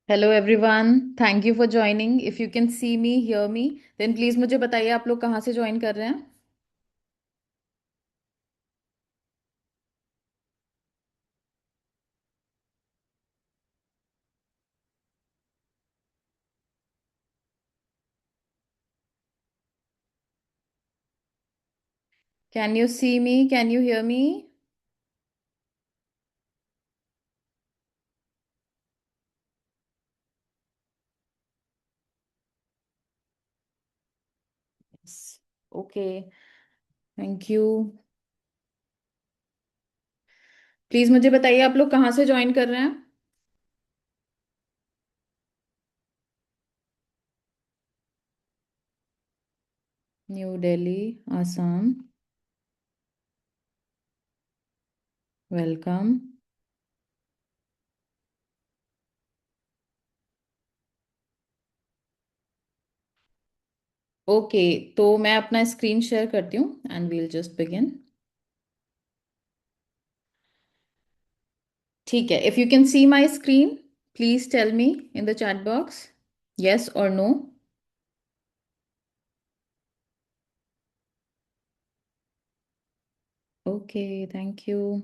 Hello everyone, thank you for joining. If you can see me hear me then please मुझे बताइए आप लोग कहाँ से ज्वाइन कर रहे हैं। Can you see me? Can you hear me? Okay, thank you. Please मुझे बताइए आप लोग कहाँ से ज्वाइन कर रहे हैं। New Delhi, Assam. Welcome. Okay, तो मैं अपना स्क्रीन शेयर करती हूँ एंड वील जस्ट बिगिन। ठीक है, if you can see my screen please tell me in the chat box yes और नो। Okay, thank you.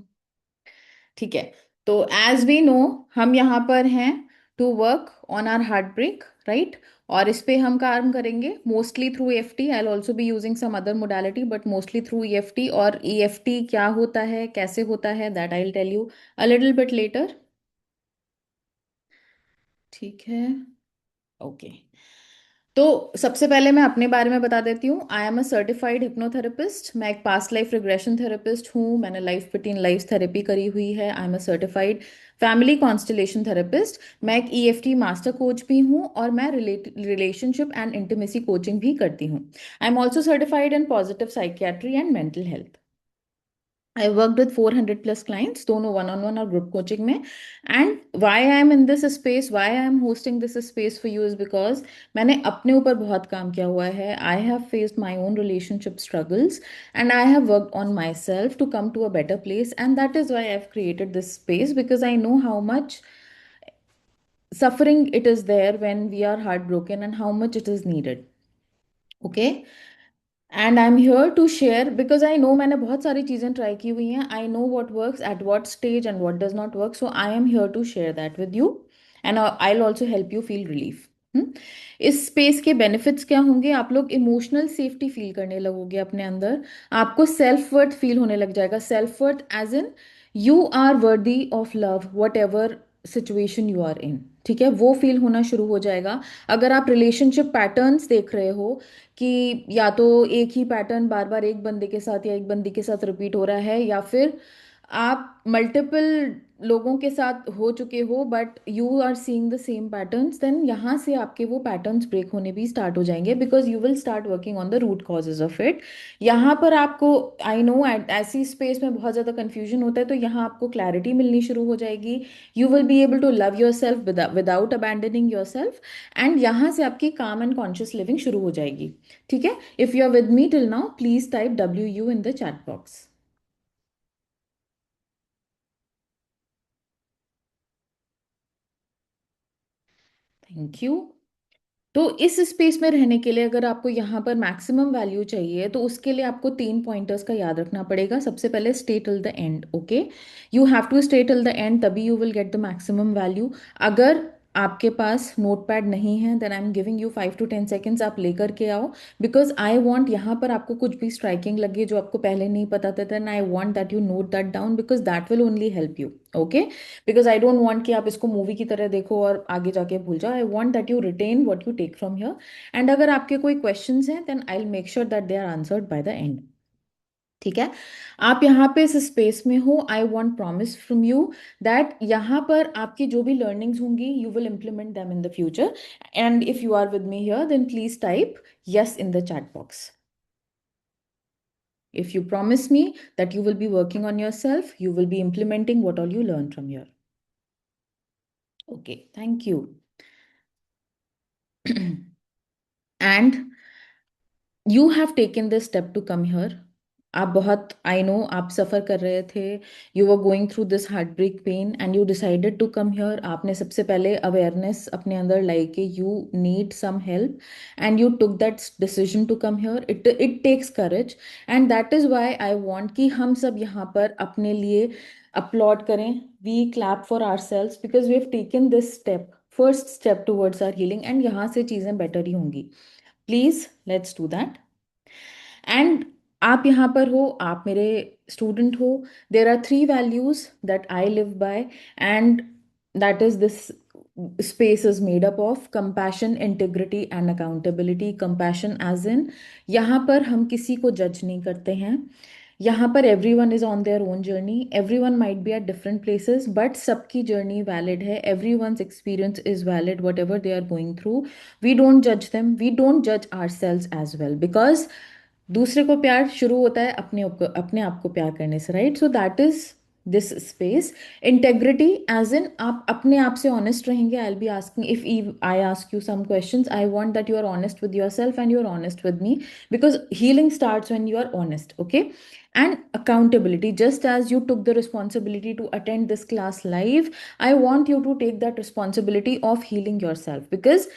ठीक है, तो एज वी नो हम यहाँ पर हैं to work on our heartbreak, right. और इस पे हम काम करेंगे mostly through EFT। I also be using some other modality but mostly through EFT। और EFT क्या होता है, कैसे होता है, that I will tell you a little bit later. ठीक है, ओके। तो सबसे पहले मैं अपने बारे में बता देती हूँ। I am a certified hypnotherapist. मैं एक पास्ट लाइफ रिग्रेशन थेरेपिस्ट हूँ। मैंने लाइफ 15 लाइफ थेरेपी करी हुई है। I am a certified family constellation therapist. मैं एक EFT मास्टर कोच भी हूँ और मैं रिलेशनशिप एंड इंटीमेसी कोचिंग भी करती हूँ। आई am also certified in positive psychiatry and mental health. I worked with 400 plus clients, दोनों one on one और group coaching में. And why I am in this space, why I am hosting this space for you is because मैंने अपने ऊपर बहुत काम किया हुआ है. I have faced my own relationship struggles and I have worked on myself to come to a better place, and that is why I've created this space, because I know how much suffering it is there when we are heartbroken and how much it is needed. Okay. And I am here to share because I know मैंने बहुत सारी चीज़ें try की हुई हैं. I know what works at what stage and what does not work, so I am here to share that with you and I will also help you feel relief. इस space के benefits क्या होंगे? आप लोग emotional safety feel करने लगोगे अपने अंदर. आपको सेल्फ वर्थ फील होने लग जाएगा. Self worth as in you are worthy of love whatever situation you are in. ठीक है, वो फील होना शुरू हो जाएगा. अगर आप रिलेशनशिप पैटर्न्स देख रहे हो कि या तो एक ही पैटर्न बार बार एक बंदे के साथ या एक बंदी के साथ रिपीट हो रहा है, या फिर आप मल्टीपल लोगों के साथ हो चुके हो but you are seeing the same patterns, then यहाँ से आपके वो पैटर्न्स ब्रेक होने भी स्टार्ट हो जाएंगे because you will start working on the root causes of it. यहाँ पर आपको, आई नो ऐसी स्पेस में बहुत ज़्यादा कंफ्यूजन होता है, तो यहाँ आपको क्लैरिटी मिलनी शुरू हो जाएगी. You will be able to love yourself without abandoning yourself. And यहाँ से आपकी काम एंड कॉन्शियस लिविंग शुरू हो जाएगी. ठीक है, if you are with me till now please type WU in the chat box. Thank you. तो इस स्पेस में रहने के लिए अगर आपको यहाँ पर मैक्सिमम वैल्यू चाहिए तो उसके लिए आपको 3 पॉइंटर्स का याद रखना पड़ेगा. सबसे पहले stay till the end. Okay, you have to stay till the end, तभी you will get the maximum value. अगर आपके पास नोट पैड नहीं है then I am giving you 5 to 10 seconds, आप लेकर के आओ. बिकॉज आई वॉन्ट यहाँ पर आपको कुछ भी स्ट्राइकिंग लगे जो आपको पहले नहीं पता था, then I want that you note that down because that will only help you. Okay, because I don't want कि आप इसको मूवी की तरह देखो और आगे जाके भूल जाओ. I want that you retain what you take from here. And अगर आपके कोई क्वेश्चंस हैं then I will make sure that they are answered by the end. ठीक है, आप यहाँ पे इस स्पेस में हो. I want promise from you that यहाँ पर आपकी जो भी लर्निंग्स होंगी you will implement them in the future. And if you are with me here then please type yes in the chat box. If you promise me that you will be working on yourself, you will be implementing what all you learn from here. Okay, thank you. And you have taken this step to come here. आप बहुत, I know आप सफ़र कर रहे थे, you were going through this heart break pain and you decided to come here. आपने सबसे पहले awareness अपने अंदर लाई कि you need some help and you took that decision to come here. It it takes courage and that is why I want कि हम सब यहाँ पर अपने लिए अपलॉड करें, we clap for ourselves because we have taken this step, first step towards our healing, and यहाँ से चीज़ें बेटर ही होंगी। Please let's do that. And आप यहाँ पर हो, आप मेरे स्टूडेंट हो। There are three values that I live by, and that is this space is made up of compassion, integrity and accountability. Compassion as in, यहाँ पर हम किसी को जज नहीं करते हैं। यहाँ पर every one is on their own journey, every one might be at different places, but सबकी जर्नी वैलिड है, every once experience is valid what ever they are going through. We don't जज देम, वी डोंट जज are sales as well, because दूसरे को प्यार शुरू होता है अपने आप को प्यार करने से, right? So that is this space. Integrity as in, आप अपने आप से ऑनेस्ट रहेंगे। I be asking, if I ask you some questions, I want that you are honest with yourself and you are honest with me, because healing starts when you are honest, okay? And accountability, just as you took the responsibility to attend this class live, I want you to take that responsibility of healing yourself, because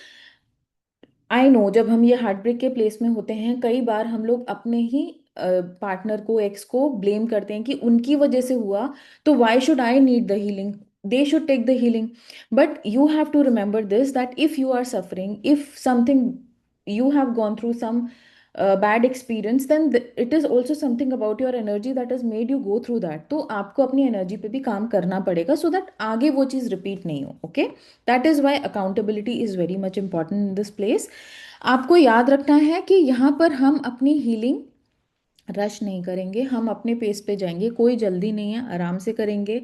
I know जब हम ये heart break के place में होते हैं, कई बार हम लोग अपने ही पार्टनर को, एक्स को ब्लेम करते हैं कि उनकी वजह से हुआ, तो why should I need the healing, they should take the healing. But you have to remember this, that if you are suffering, if something, you have gone through some bad experience, then it is also something about your energy that has made you go through that, तो आपको अपनी energy पे भी काम करना पड़ेगा so that आगे वो चीज़ रिपीट नहीं हो, okay? That is why accountability is very much important in this place. आपको याद रखना है कि यहाँ पर हम अपनी हीलिंग रश नहीं करेंगे, हम अपने पेस पे जाएंगे, कोई जल्दी नहीं है, आराम से करेंगे।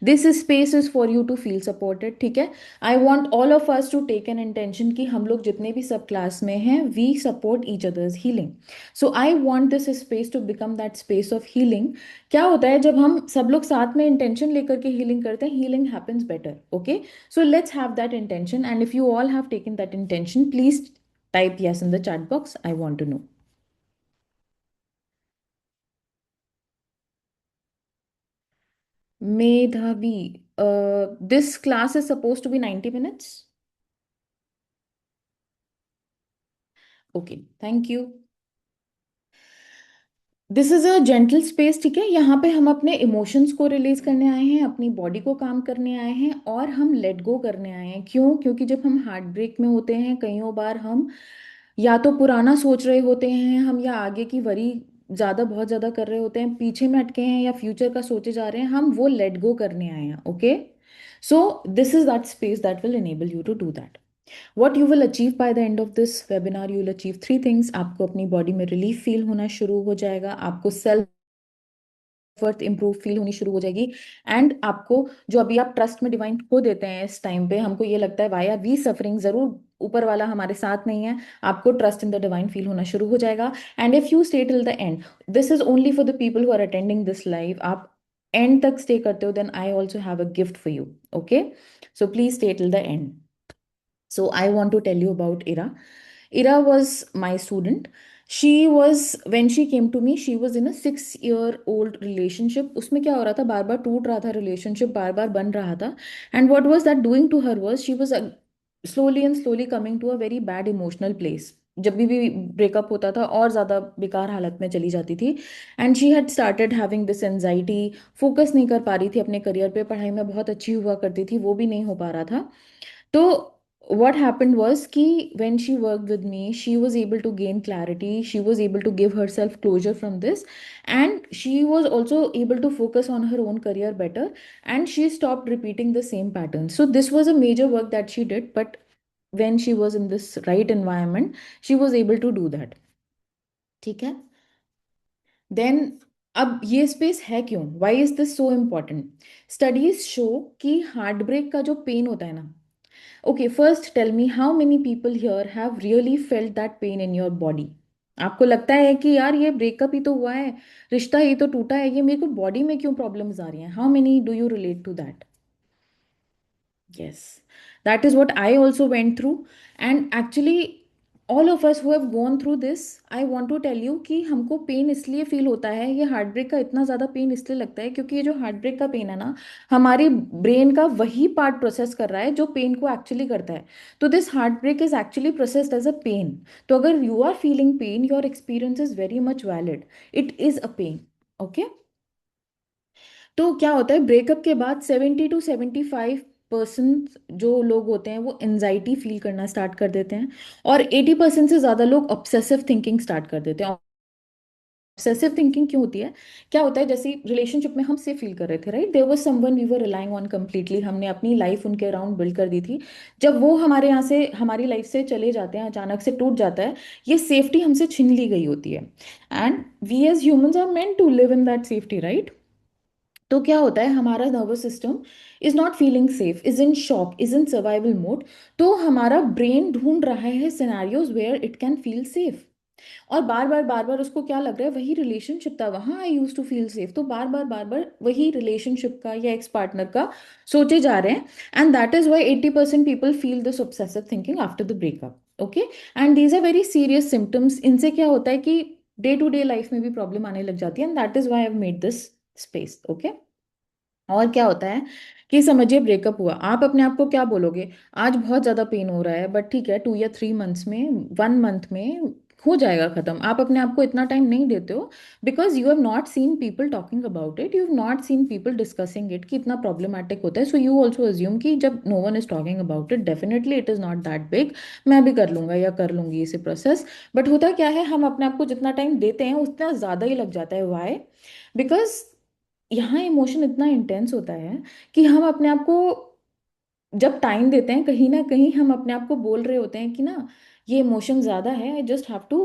This space is for you to feel supported, ठीक है? I want all of us to take an intention कि हम लोग जितने भी सब क्लास में हैं, we support each others healing. So I want this space to become that space of healing. क्या होता है जब हम सब लोग साथ में इंटेंशन लेकर के हीलिंग करते हैं, healing happens better, okay? So let's have that intention, and if you all have taken that intention, please type yes in the chat box, I want to know. Medhavi, this class is supposed to be 90 minutes. Okay, thank you. This is a gentle space, ठीक है? यहाँ पे हम अपने emotions को release करने आए हैं, अपनी बॉडी को काम करने आए हैं, और हम लेट गो करने आए हैं। क्यों? क्योंकि जब हम हार्ट ब्रेक में होते हैं, कईयों बार हम या तो पुराना सोच रहे होते हैं, हम या आगे की वरी ज़्यादा, बहुत ज़्यादा कर रहे होते हैं, पीछे में अटके हैं, या फ्यूचर का सोचे जा रहे हैं, हम वो लेट गो करने आए हैं, okay? So this is that space that will enable you to do that. What you will achieve by the end of this webinar, you will achieve three things. आपको अपनी बॉडी में relief feel होना शुरू हो जाएगा, आपको self worth improve feel होनी शुरू हो जाएगी, एंड आपको जो अभी आप ट्रस्ट में डिवाइन खो देते हैं इस टाइम पे, हमको ये लगता है वाई आर वी सफरिंग, जरूर ऊपर वाला हमारे साथ नहीं है, आपको trust in the divine feel होना शुरू हो जाएगा। And if you stay till the end, this is only for the people who are attending this live, आप एंड तक स्टे करते हो, then I also have a gift for you, okay? So please stay till the end. So I want to tell you about Ira. Ira was my student. She was, when she came to me, she was in a 6 year old relationship. उसमें क्या हो रहा था, बार बार टूट रहा था relationship, बार बार बन रहा था। And what was that doing to her was, she was slowly and slowly coming to a very bad emotional place. जब भी ब्रेकअप होता था और ज़्यादा बेकार हालत में चली जाती थी। And she had started having this anxiety, focus नहीं कर पा रही थी अपने करियर पे, पढ़ाई में बहुत अच्छी हुआ करती थी, वो भी नहीं हो पा रहा था। तो what happened was कि when she worked with me, she was able to gain clarity, she was able to give herself closure from this, and she was also able to focus on her own career better, and she stopped repeating the same pattern. So this was a major work that she did, but when she was in this right environment, she was able to do that, ठीक है? Then अब ये space है क्यों, why is this so important? Studies show कि heartbreak का जो pen होता है ना, okay, first tell me how many people here have really felt that pain in your body? आपको लगता है कि यार ये ब्रेकअप ही तो हुआ है, रिश्ता ही तो टूटा है, ये मेरे को बॉडी में क्यों प्रॉब्लम्स आ रही हैं? How many do you relate to that? Yes, that is what I also went through. And actually, all of us who have gone through this, I want to tell you कि हमको pen इसलिए feel होता है, ये heart break का इतना ज़्यादा pen इसलिए लगता है क्योंकि ये जो हार्ट ब्रेक का पेन है ना, हमारी ब्रेन का वही पार्ट प्रोसेस कर रहा है जो पेन को एक्चुअली करता है। तो this heart break is actually processed as a pain. तो अगर you are feeling pain, your experience is very much valid, it is a pain. Okay. तो क्या होता है, ब्रेकअप के बाद 70 to 75% जो लोग होते हैं वो एनजाइटी फील करना स्टार्ट कर देते हैं, और 80% से ज़्यादा लोग ऑब्सेसिव थिंकिंग स्टार्ट कर देते हैं। ऑब्सेसिव थिंकिंग क्यों होती है? क्या होता है, जैसे रिलेशनशिप में हम सेफ फील कर रहे थे, right, there was someone we were relying on completely, हमने अपनी लाइफ उनके अराउंड बिल्ड कर दी थी। जब वो हमारे यहाँ से, हमारी लाइफ से चले जाते हैं, अचानक से टूट जाता है, ये सेफ्टी हमसे छीन ली गई होती है। And we as humans are meant to live in that safety, right. तो क्या होता है, हमारा nervous system is not feeling safe, is in shock, is in survival mode. तो हमारा ब्रेन ढूंढ रहा है scenarios where it can feel safe. और बार बार उसको क्या लग रहा है, वही रिलेशनशिप था, वहां आई यूज टू फील सेफ, तो बार बार वही रिलेशनशिप का या एक्स पार्टनर का सोचे जा रहे हैं। And that is why 80% people feel this obsessive thinking after the breakup. Okay. And these are very serious symptoms. इनसे क्या होता है कि डे टू डे लाइफ में भी प्रॉब्लम आने लग जाती है, and that is why I made this space. Okay. और क्या होता है कि समझिए ब्रेकअप हुआ, आप अपने आप को क्या बोलोगे, आज बहुत ज्यादा पेन हो रहा है, बट ठीक है, 2 या 3 मंथ्स में, 1 मंथ में हो जाएगा खत्म। आप अपने आप को इतना टाइम नहीं देते हो, because you have not seen people talking about it, you have not seen people discussing it कि इतना प्रॉब्लमेटिक होता है। सो यू ऑल्सो अज्यूम कि जब no one is talking about it, definitely it is not that big, मैं भी कर लूंगा या कर लूंगी इसे प्रोसेस। बट होता क्या है, हम अपने आप को जितना टाइम देते हैं उतना ज्यादा ही लग जाता है। वाई? बिकॉज यहाँ इमोशन इतना इंटेंस होता है कि हम अपने आप को जब टाइम देते हैं, कहीं ना कहीं हम अपने आप को बोल रहे होते हैं कि ना, ये इमोशन ज्यादा है, आई जस्ट हैव टू,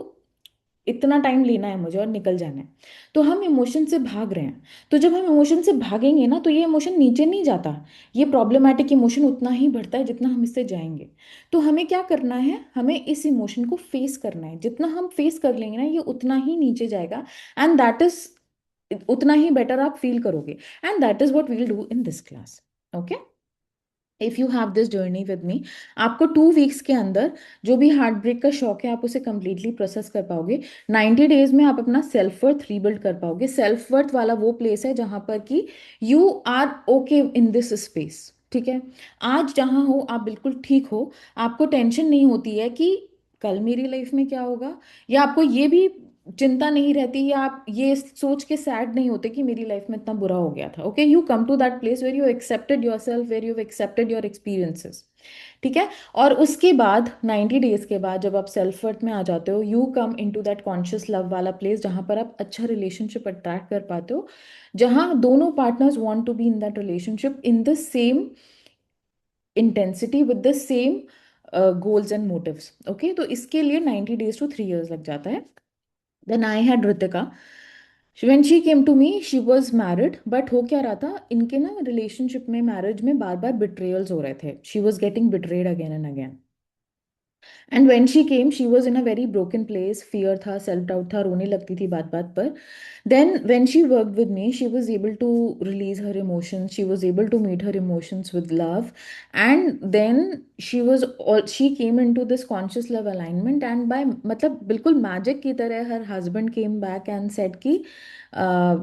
इतना टाइम लेना है मुझे और निकल जाना है। तो हम इमोशन से भाग रहे हैं। तो जब हम इमोशन से भागेंगे ना, तो ये इमोशन नीचे नहीं जाता, ये प्रॉब्लमेटिक इमोशन उतना ही बढ़ता है जितना हम इससे जाएंगे। तो हमें क्या करना है, हमें इस इमोशन को फेस करना है, जितना हम फेस कर लेंगे ना, ये उतना ही नीचे जाएगा। एंड दैट इज, उतना ही बेटर आप फील करोगे। And that is what we will do in this class. Okay. If you have this journey with me, आपको 2 वीक्स के अंदर जो भी हार्ट ब्रेक का शौक है, आप उसे कंप्लीटली प्रोसेस कर पाओगे। 90 डेज में आप अपना सेल्फ वर्थ रीबिल्ड कर पाओगे। सेल्फ वर्थ वाला वो प्लेस है जहां पर कि you are okay in this space. ठीक है। आज जहां हो आप बिल्कुल ठीक हो, आपको टेंशन नहीं होती है कि कल मेरी लाइफ में क्या होगा, या आपको ये भी चिंता नहीं रहती, या आप ये सोच के सैड नहीं होते कि मेरी लाइफ में इतना बुरा हो गया था। Okay, you come to that place where you accepted yourself, where you accepted your experiences. ठीक है। और उसके बाद 90 डेज के बाद जब आप सेल्फ वर्थ में आ जाते हो, you come into that conscious love वाला प्लेस जहां पर आप अच्छा रिलेशनशिप अट्रैक्ट कर पाते हो, जहां दोनों partners want to be in that relationship in the same intensity with the same goals and motives. Okay, तो इसके लिए 90 डेज to 3 years लग जाता है। Then I had Ritika. When she came to me, she was married, but हो क्या रहा था, इनके ना रिलेशनशिप में, मैरिज में बार बार बिट्रेयल्स हो रहे थे, she was getting betrayed again and again. And when she came, she was in a very broken place, fear था, सेल्फ डाउट था, रोने लगती थी बात बात पर। Then, when she worked with me, she was able to release her emotions. She was able to meet her emotions with love, and then she came into this conscious love alignment. And by मतलब बिल्कुल magic की तरह, her husband came back and said कि uh,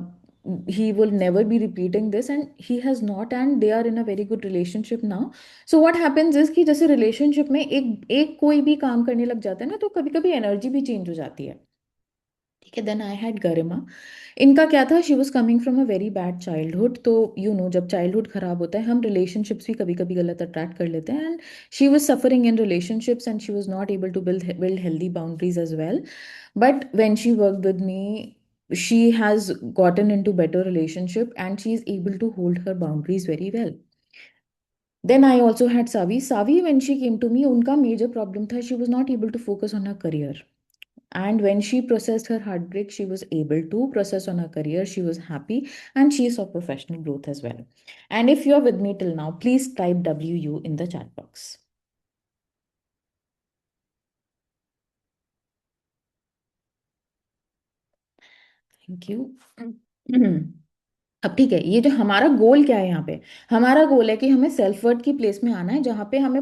he will never be repeating this, and he has not, and they are in a very good relationship now. So what happens is कि जैसे relationship में एक एक कोई भी काम करने लग जाता है ना, तो कभी कभी एनर्जी भी चेंज हो जाती है। ठीक है। देन आई हैड गरिमा। इनका क्या था, she was coming from a very bad childhood. तो जब चाइल्डहुड खराब होता है, हम रिलेशनशिप्स भी कभी कभी गलत अट्रैक्ट कर लेते हैं, and she was suffering in relationships, and she was not able to build healthy boundaries as well. But when she work with me, she has gotten into better relationship, and she is able to hold her boundaries very well. Then I also had Savi, when she came to me, उनका major problem था, she was not able to focus on her career. And when she processed her heartbreak, she was able to process on her career. She was happy, and she saw professional growth as well. And if you are with me till now, please type WU in the chat box. Thank you. अब ठीक है, ये जो हमारा गोल क्या है यहाँ पे, हमारा गोल है कि हमें सेल्फ वर्थ की प्लेस में आना है, जहाँ पे हमें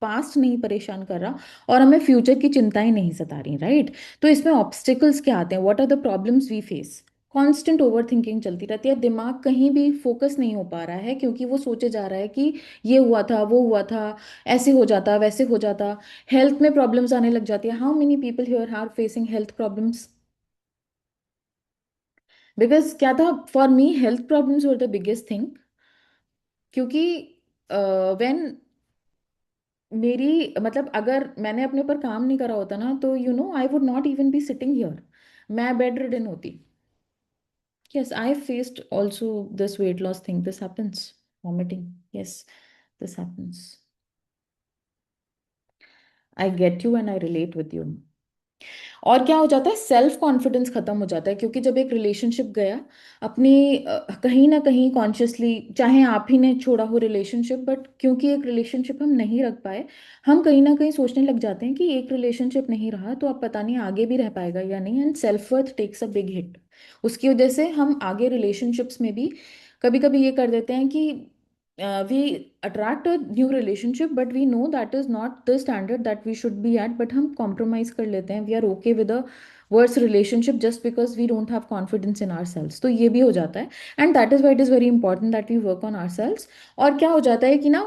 पास्ट नहीं परेशान कर रहा और हमें फ्यूचर की चिंताएं नहीं सता रही, राइट? तो इसमें ऑब्स्टिकल्स क्या आते हैं, what are the problems we face? Constant overthinking चलती रहती है, दिमाग कहीं भी फोकस नहीं हो पा रहा है क्योंकि वो सोचे जा रहा है कि ये हुआ था, वो हुआ था, ऐसे हो जाता, वैसे हो जाता। हेल्थ में प्रॉब्लम्स आने लग जाती है। How many people here are facing health problems? Because क्या था, for me health problems were the biggest thing. क्योंकि व्हेन मेरी मतलब अगर मैंने अपने ऊपर काम नहीं करा होता ना, तो I would not even be sitting here, मैं बेड रिडन होती। Yes, I faced also this weight loss thing, this happens, vomiting, yes, this happens. I get you and I relate with you. और क्या हो जाता है, self confidence खत्म हो जाता है क्योंकि जब एक रिलेशनशिप गया, अपनी कहीं ना कहीं कॉन्शियसली, चाहे आप ही ने छोड़ा हो रिलेशनशिप, बट क्योंकि एक रिलेशनशिप हम नहीं रख पाए, हम कहीं ना कहीं सोचने लग जाते हैं कि एक रिलेशनशिप नहीं रहा तो अब पता नहीं आगे भी रह पाएगा या नहीं, and self worth takes a big hit. उसकी वजह से हम आगे रिलेशनशिप्स में भी कभी कभी ये कर देते हैं कि we attract a new relationship but we know that is not the standard that we should be at, but हम compromise कर लेते हैं, we are okay with a worse relationship just because we don't have confidence in ourselves। तो ये भी हो जाता है, and that is why it is very important that we work on ourselves। और क्या हो जाता है कि ना,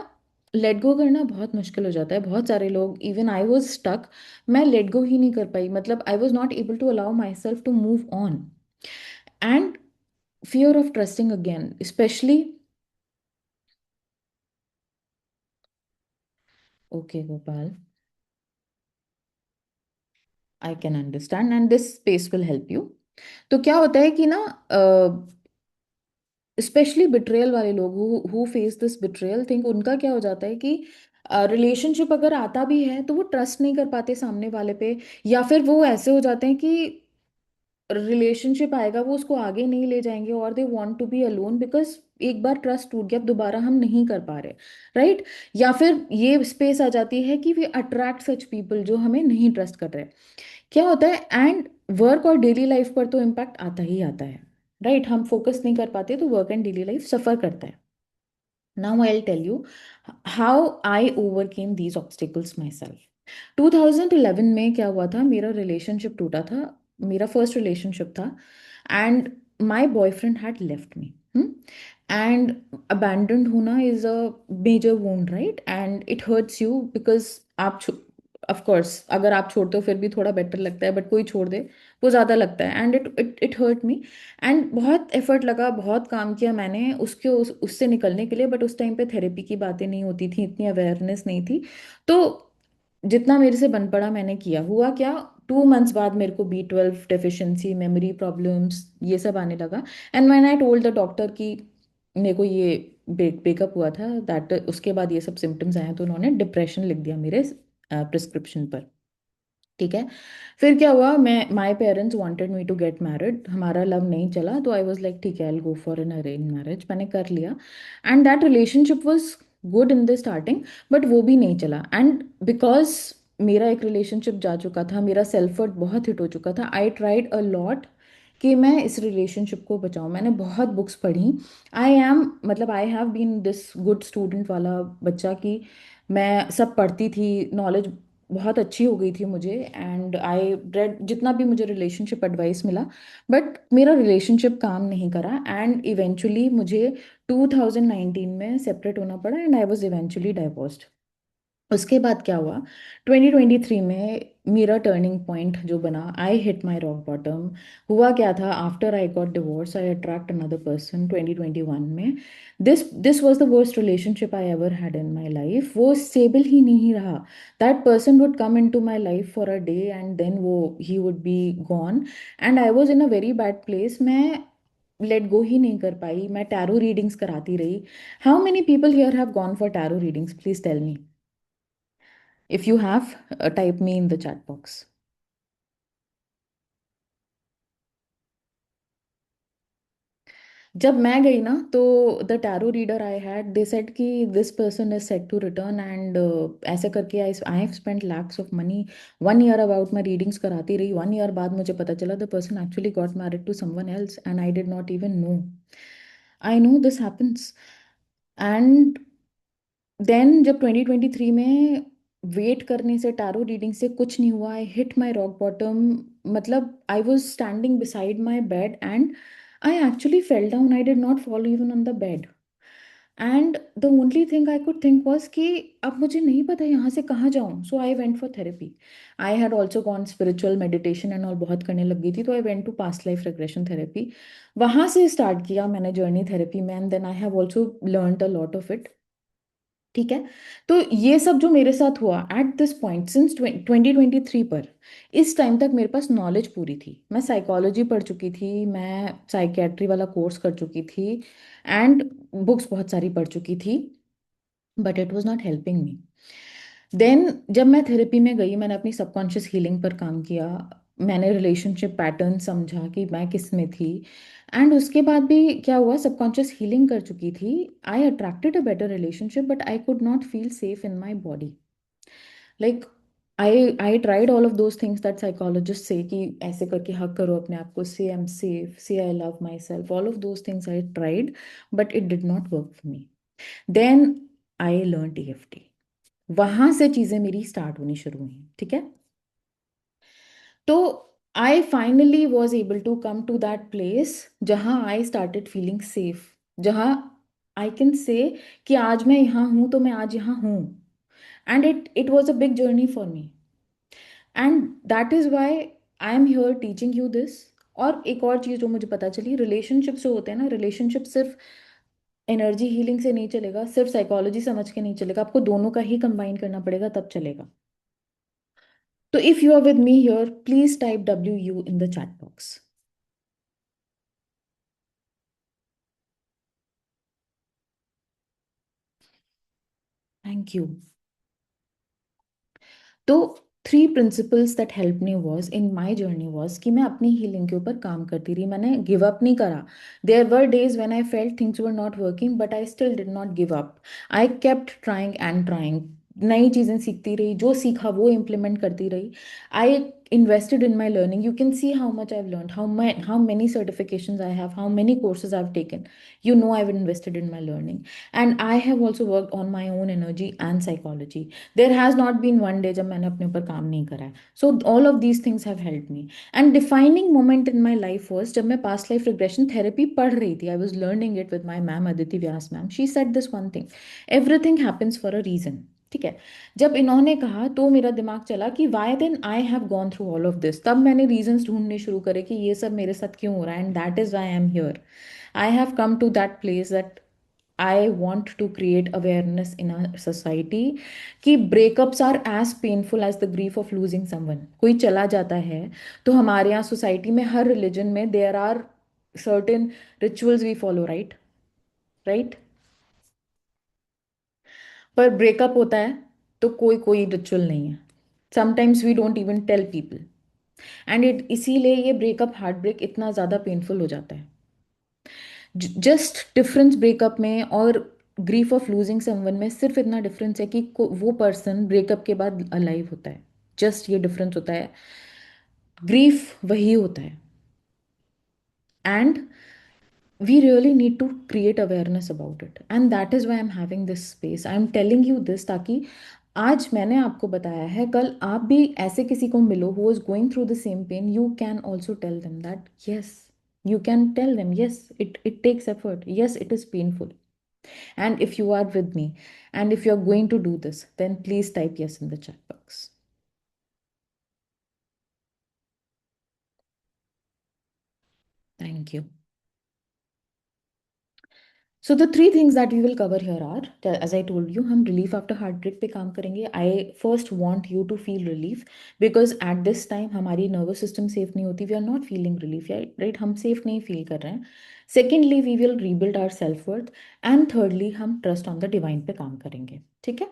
लेट गो करना बहुत मुश्किल हो जाता है। बहुत सारे लोग, इवन आई वॉज स्टक, मैं लेट गो ही नहीं कर पाई, मतलब I was not able to allow myself to move on. And fear of trusting again, especially, okay Gopal, I can understand and this space will help you. तो क्या होता है कि ना, स्पेशली बिट्रेयल वाले लोग who face this betrayal thing, उनका क्या हो जाता है कि रिलेशनशिप अगर आता भी है तो वो ट्रस्ट नहीं कर पाते सामने वाले पे, या फिर वो ऐसे हो जाते हैं कि रिलेशनशिप आएगा वो उसको आगे नहीं ले जाएंगे, और they want to be alone because एक बार ट्रस्ट टूट गया, अब दोबारा हम नहीं कर पा रहे, राइट? या फिर ये स्पेस आ जाती है कि वी अट्रैक्ट सच पीपल जो हमें नहीं ट्रस्ट कर रहे। क्या होता है, एंड वर्क और डेली लाइफ पर तो इम्पैक्ट आता ही आता है, राइट? हम फोकस नहीं कर पाते तो work and daily life suffer करता है। Now I tell you how I overcame these obstacles myself. 2011 में क्या हुआ था, मेरा रिलेशनशिप टूटा था, मेरा फर्स्ट रिलेशनशिप था, and my boyfriend had left me. And abandoned होना is a major wound, right? And it hurts you because आप, ऑफ कोर्स अगर आप छोड़ते हो फिर भी थोड़ा बेटर लगता है, बट कोई छोड़ दे वो ज़्यादा लगता है, and it hurt me. And बहुत एफर्ट लगा, बहुत काम किया मैंने उससे निकलने के लिए, बट उस टाइम पे थेरेपी की बातें नहीं होती थी, इतनी अवेयरनेस नहीं थी। तो जितना मेरे से बन पड़ा मैंने किया। हुआ क्या, 2 मंथ्स बाद मेरे को B12 डेफिशिएंसी, मेमोरी प्रॉब्लम्स, ये सब आने लगा। एंड मैंने आई टोल्ड द डॉक्टर कि मेरे को ये ब्रेकअप हुआ था, दैट उसके बाद ये सब सिम्टम्स आए हैं, तो उन्होंने डिप्रेशन लिख दिया मेरे प्रिस्क्रिप्शन पर। ठीक है। फिर क्या हुआ, मैं my parents wanted me to get married, हमारा लव नहीं चला, तो आई वाज लाइक ठीक है, I go for an arrange marriage, मैंने कर लिया। And that relationship was good in the starting, but वो भी नहीं चला। एंड बिकॉज मेरा एक रिलेशनशिप जा चुका था, मेरा सेल्फ वर्थ बहुत हिट हो चुका था, आई ट्राइड अ लॉट कि मैं इस रिलेशनशिप को बचाऊं। मैंने बहुत बुक्स पढ़ी। आई एम मतलब I have been this good student वाला बच्चा कि मैं सब पढ़ती थी, नॉलेज बहुत अच्छी हो गई थी मुझे, एंड आई रेड जितना भी मुझे रिलेशनशिप एडवाइस मिला, बट मेरा रिलेशनशिप काम नहीं करा, एंड इवेंचुअली मुझे 2019 में सेपरेट होना पड़ा, and I was eventually divorced. उसके बाद क्या हुआ, 2023 में मेरा टर्निंग पॉइंट जो बना, I hit my rock bottom. हुआ क्या था, after I got divorce I attract another person 2021 में। This was the worst relationship I ever had in my life. वो स्टेबल ही नहीं रहा। That person would come into my life for a day and then वो ही would be gone, and I was in a very bad place. मैं let go ही नहीं कर पाई, मैं टैरो रीडिंग्स कराती रही। How many people here have gone for tarot readings, please tell me. If you have, type me in the chat box. जब मैं गई ना, तो the tarot reader I had, they said कि this person is set to return, and ऐसे करके I have spent lakhs of money. 1 year about मैं readings कराती रही, 1 ईयर बाद मुझे पता चला the person actually got married to someone else, and I did not even know. I know this happens. And then जब 2023 में वेट करने से, टैरो रीडिंग से कुछ नहीं हुआ। I hit my rock bottom. मतलब I was standing beside my bed and I actually fell down. I did not follow even on the bed. And the only thing I could think was कि अब मुझे नहीं पता यहाँ से कहाँ जाऊँ। So I went for therapy. I had also gone spiritual meditation and all बहुत करने लग गई थी, तो I went to past life regression therapy. वहाँ से स्टार्ट किया मैंने जर्नी थेरेपी में, and then I have also learn a lot of it. ठीक है। तो ये सब जो मेरे साथ हुआ एट दिस पॉइंट सिंस 2023 पर, इस टाइम तक मेरे पास नॉलेज पूरी थी। मैं साइकोलॉजी पढ़ चुकी थी, मैं साइकेट्री वाला कोर्स कर चुकी थी, एंड बुक्स बहुत सारी पढ़ चुकी थी, but it was not helping me. Then जब मैं थेरेपी में गई, मैंने अपनी सबकॉन्शियस हीलिंग पर काम किया। मैंने रिलेशनशिप पैटर्न समझा कि मैं किस में थी। एंड उसके बाद भी क्या हुआ, सबकॉन्शियस हीलिंग कर चुकी थी। I attracted a better relationship, but I could not feel safe in my body. Like I tried all of those things that psychologist से कि ऐसे करके हक करो अपने आप को, से आई am safe, say I love myself, all of those things I tried, but it did not work for me. Then I learn EFT। वहां से चीजें मेरी स्टार्ट होनी शुरू हुई। ठीक है। तो I finally was able to come to that place जहां आई स्टार्टेड फीलिंग सेफ, जहां आई कैन से कि आज मैं यहाँ हूं तो मैं आज यहाँ हूं। And it was a big journey for me, and that is why I am here teaching you this. और एक और चीज जो मुझे पता चली, रिलेशनशिप्स जो होते हैं ना, रिलेशनशिप सिर्फ एनर्जी हीलिंग से नहीं चलेगा, सिर्फ साइकोलॉजी समझ के नहीं चलेगा, आपको दोनों का ही कंबाइन करना पड़ेगा, तब चलेगा। तो if you are with me here, please type WU in the chat box. Thank you. तो 3 principles that help me was in my journey was कि मैं अपनी हीलिंग के ऊपर काम करती रही, मैंने गिव अप नहीं करा। There were days when I felt things were not working, but I still did not give up. I kept trying and trying. नई चीज़ें सीखती रही, जो सीखा वो इम्प्लीमेंट करती रही। आई invested in my learning. You can see how much I've learned, how many certifications I have, how many courses I've taken. You know, I've invested in my learning, and I have also worked on my own energy and psychology. There has not been one day जब मैंने अपने ऊपर काम नहीं करा है. So all of these things have helped me. And defining moment in my life was जब मैं past life regression therapy पढ़ रही थी. I was learning it with my ma'am Aditi Vyas ma'am. She said this one thing: everything happens for a reason. ठीक है। जब इन्होंने कहा तो मेरा दिमाग चला कि why then I have gone through all of this. तब मैंने रीजंस ढूंढने शुरू करे कि ये सब मेरे साथ क्यों हो रहा है, and that is why I am here. I have come to that place that I want to create awareness in our society कि breakups are as painful as the grief of losing someone। कोई चला जाता है तो हमारे यहाँ society में, हर religion में there are certain rituals we follow, right? Right? पर ब्रेकअप होता है तो कोई कोई रिचुअल नहीं है। Sometimes we don't even tell people, and it इसीलिए ये ब्रेकअप, हार्ट ब्रेक इतना ज़्यादा पेनफुल हो जाता है। जस्ट डिफरेंस ब्रेकअप में और ग्रीफ ऑफ लूजिंग समवन में सिर्फ इतना डिफरेंस है कि वो पर्सन ब्रेकअप के बाद अलाइव होता है। जस्ट ये डिफरेंस होता है। ग्रीफ वही होता है। And we really need to create awareness about it, and that is why I'm having this space. I'm telling you this ताकि आज मैंने आपको बताया है, कल आप भी ऐसे किसी को मिलो who is going through the same pain, you can also tell them that yes, you can tell them yes, it takes effort, yes, it is painful. And if you are with me and if you are going to do this, then please type yes in the chat box. Thank you. So the 3 things that we will cover here are, as I told you, हम relief after heartbreak पे काम करेंगे. I first want you to feel relief because at this time हमारी nervous system safe नहीं होती. We are not feeling relief, right? हम safe नहीं feel कर रहे हैं. Secondly, we will rebuild our self worth, and thirdly, हम trust on the divine पे काम करेंगे. ठीक है।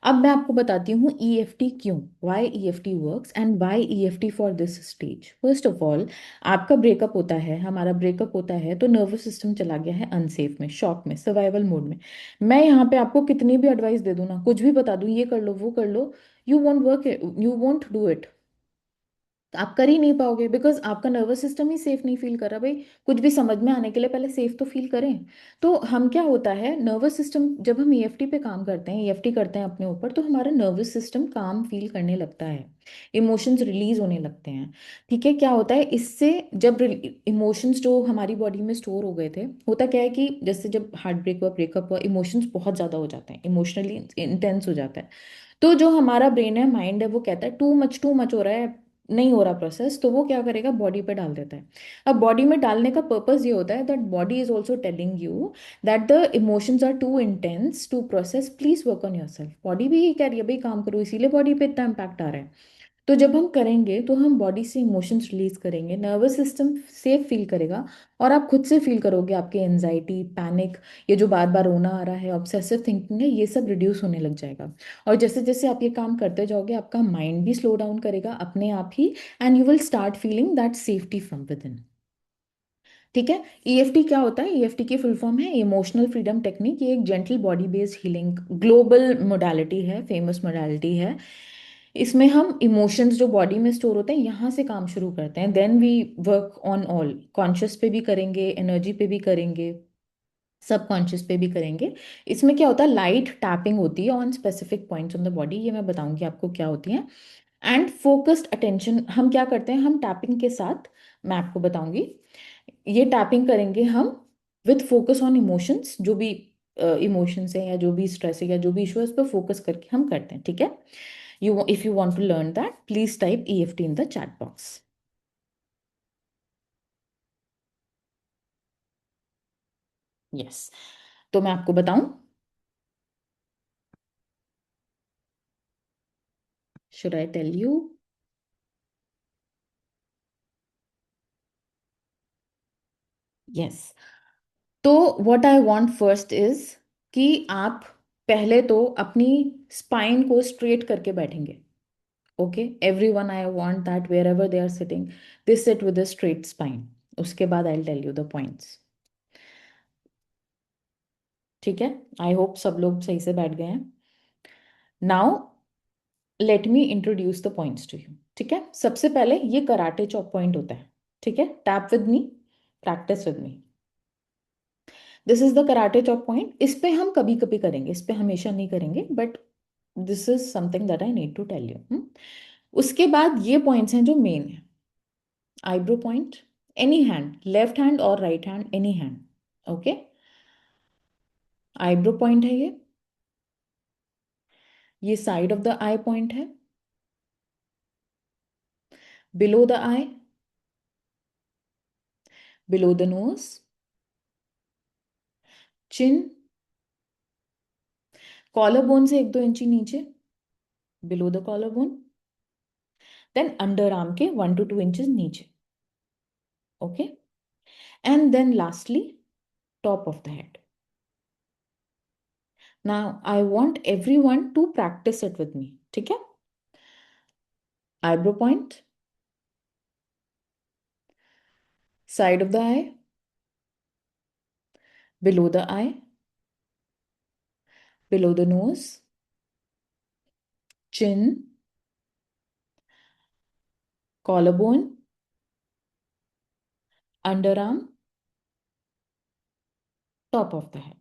अब मैं आपको बताती हूँ EFT क्यों, why EFT works and why EFT for this stage. First of all, आपका ब्रेकअप होता है, हमारा ब्रेकअप होता है तो नर्वस सिस्टम चला गया है अनसेफ में, शॉक में, सर्वाइवल मोड में। मैं यहाँ पे आपको कितनी भी एडवाइस दे दूँ ना, कुछ भी बता दूँ, ये कर लो वो कर लो, you won't work, you won't do it. आप कर ही नहीं पाओगे, बिकॉज आपका नर्वस सिस्टम ही सेफ नहीं फील कर रहा भाई। कुछ भी समझ में आने के लिए पहले सेफ तो फील करें। तो हम क्या होता है, नर्वस सिस्टम जब हम ईएफटी पे काम करते हैं, ईएफटी करते हैं अपने ऊपर, तो हमारा नर्वस सिस्टम काम फील करने लगता है, इमोशंस रिलीज होने लगते हैं। ठीक है, क्या होता है इससे, जब इमोशंस जो हमारी बॉडी में स्टोर हो गए थे, होता क्या है कि जैसे जब हार्ट ब्रेक हुआ, ब्रेकअप हुआ, इमोशंस बहुत ज़्यादा हो जाते हैं, इमोशनली इंटेंस हो जाता है। तो जो हमारा ब्रेन है, माइंड है, वो कहता है टू मच हो रहा है, नहीं हो रहा प्रोसेस, तो वो क्या करेगा, बॉडी पे डाल देता है। अब बॉडी में डालने का पर्पस ये होता है that body is also telling you that the emotions are too intense to process, please work on yourself. Body भी ये कह रही है भाई काम करो, इसीलिए बॉडी पे इतना इम्पैक्ट आ रहा है। तो जब हम करेंगे तो हम बॉडी से इमोशंस रिलीज करेंगे, नर्वस सिस्टम सेफ फील करेगा, और आप खुद से फील करोगे आपके एनजाइटी, पैनिक, ये जो बार बार रोना आ रहा है, ऑब्सेसिव थिंकिंग है, ये सब रिड्यूस होने लग जाएगा। और जैसे जैसे आप ये काम करते जाओगे, आपका माइंड भी स्लो डाउन करेगा अपने आप ही, and you will start feeling that safety from within. ठीक है। ईएफटी क्या होता है, ईएफटी की फुल फॉर्म है इमोशनल फ्रीडम टेक्निक। ये एक gentle body based healing global modality है, फेमस मोडालिटी है। इसमें हम इमोशंस जो बॉडी में स्टोर होते हैं यहाँ से काम शुरू करते हैं, then we work on all, conscious पे भी करेंगे, एनर्जी पे भी करेंगे, सब कॉन्शियस पे भी करेंगे। इसमें क्या होता है, लाइट टैपिंग होती है on specific points on the body, ये मैं बताऊंगी आपको क्या होती है। एंड फोकस्ड अटेंशन, हम क्या करते हैं, हम टैपिंग के साथ, मैं आपको बताऊंगी, ये टैपिंग करेंगे हम विथ फोकस ऑन इमोशंस, जो भी इमोशंस है या जो भी स्ट्रेस है या जो भी इशू है, उस पर फोकस करके हम करते हैं। ठीक है। You, if you want to learn that, please type EFT in the chat box. Yes. तो मैं आपको बताऊं, should I tell you? Yes. तो what I want first is कि आप पहले तो अपनी स्पाइन को स्ट्रेट करके बैठेंगे। Okay, everyone, I want that wherever they are sitting, they sit with a straight spine. उसके बाद I tell you the points. ठीक है, आई होप सब लोग सही से बैठ गए हैं। Now let me introduce the points to you. ठीक है, सबसे पहले ये कराटे चॉप पॉइंट होता है। ठीक है, tap with me, practice with me. This is the karate chop point. इस पे हम कभी कभी करेंगे, इस पे हमेशा नहीं करेंगे, but this is something that I need to tell you. उसके बाद ये पॉइंट्स हैं जो मेन है। Eyebrow point, any hand, left hand और right hand, any hand. Okay, eyebrow point है ये side of the eye point है, below the eye, below the nose, chin, collar bone से 1-2 इंची नीचे, below the collar bone, then under arm के 1 to 2 inches नीचे। Okay, and then lastly top of the head. Now I want everyone to practice it with me. ठीक है, eyebrow point, side of the eye, below the eye, below the nose, chin, collar bone, under arm, top of the head.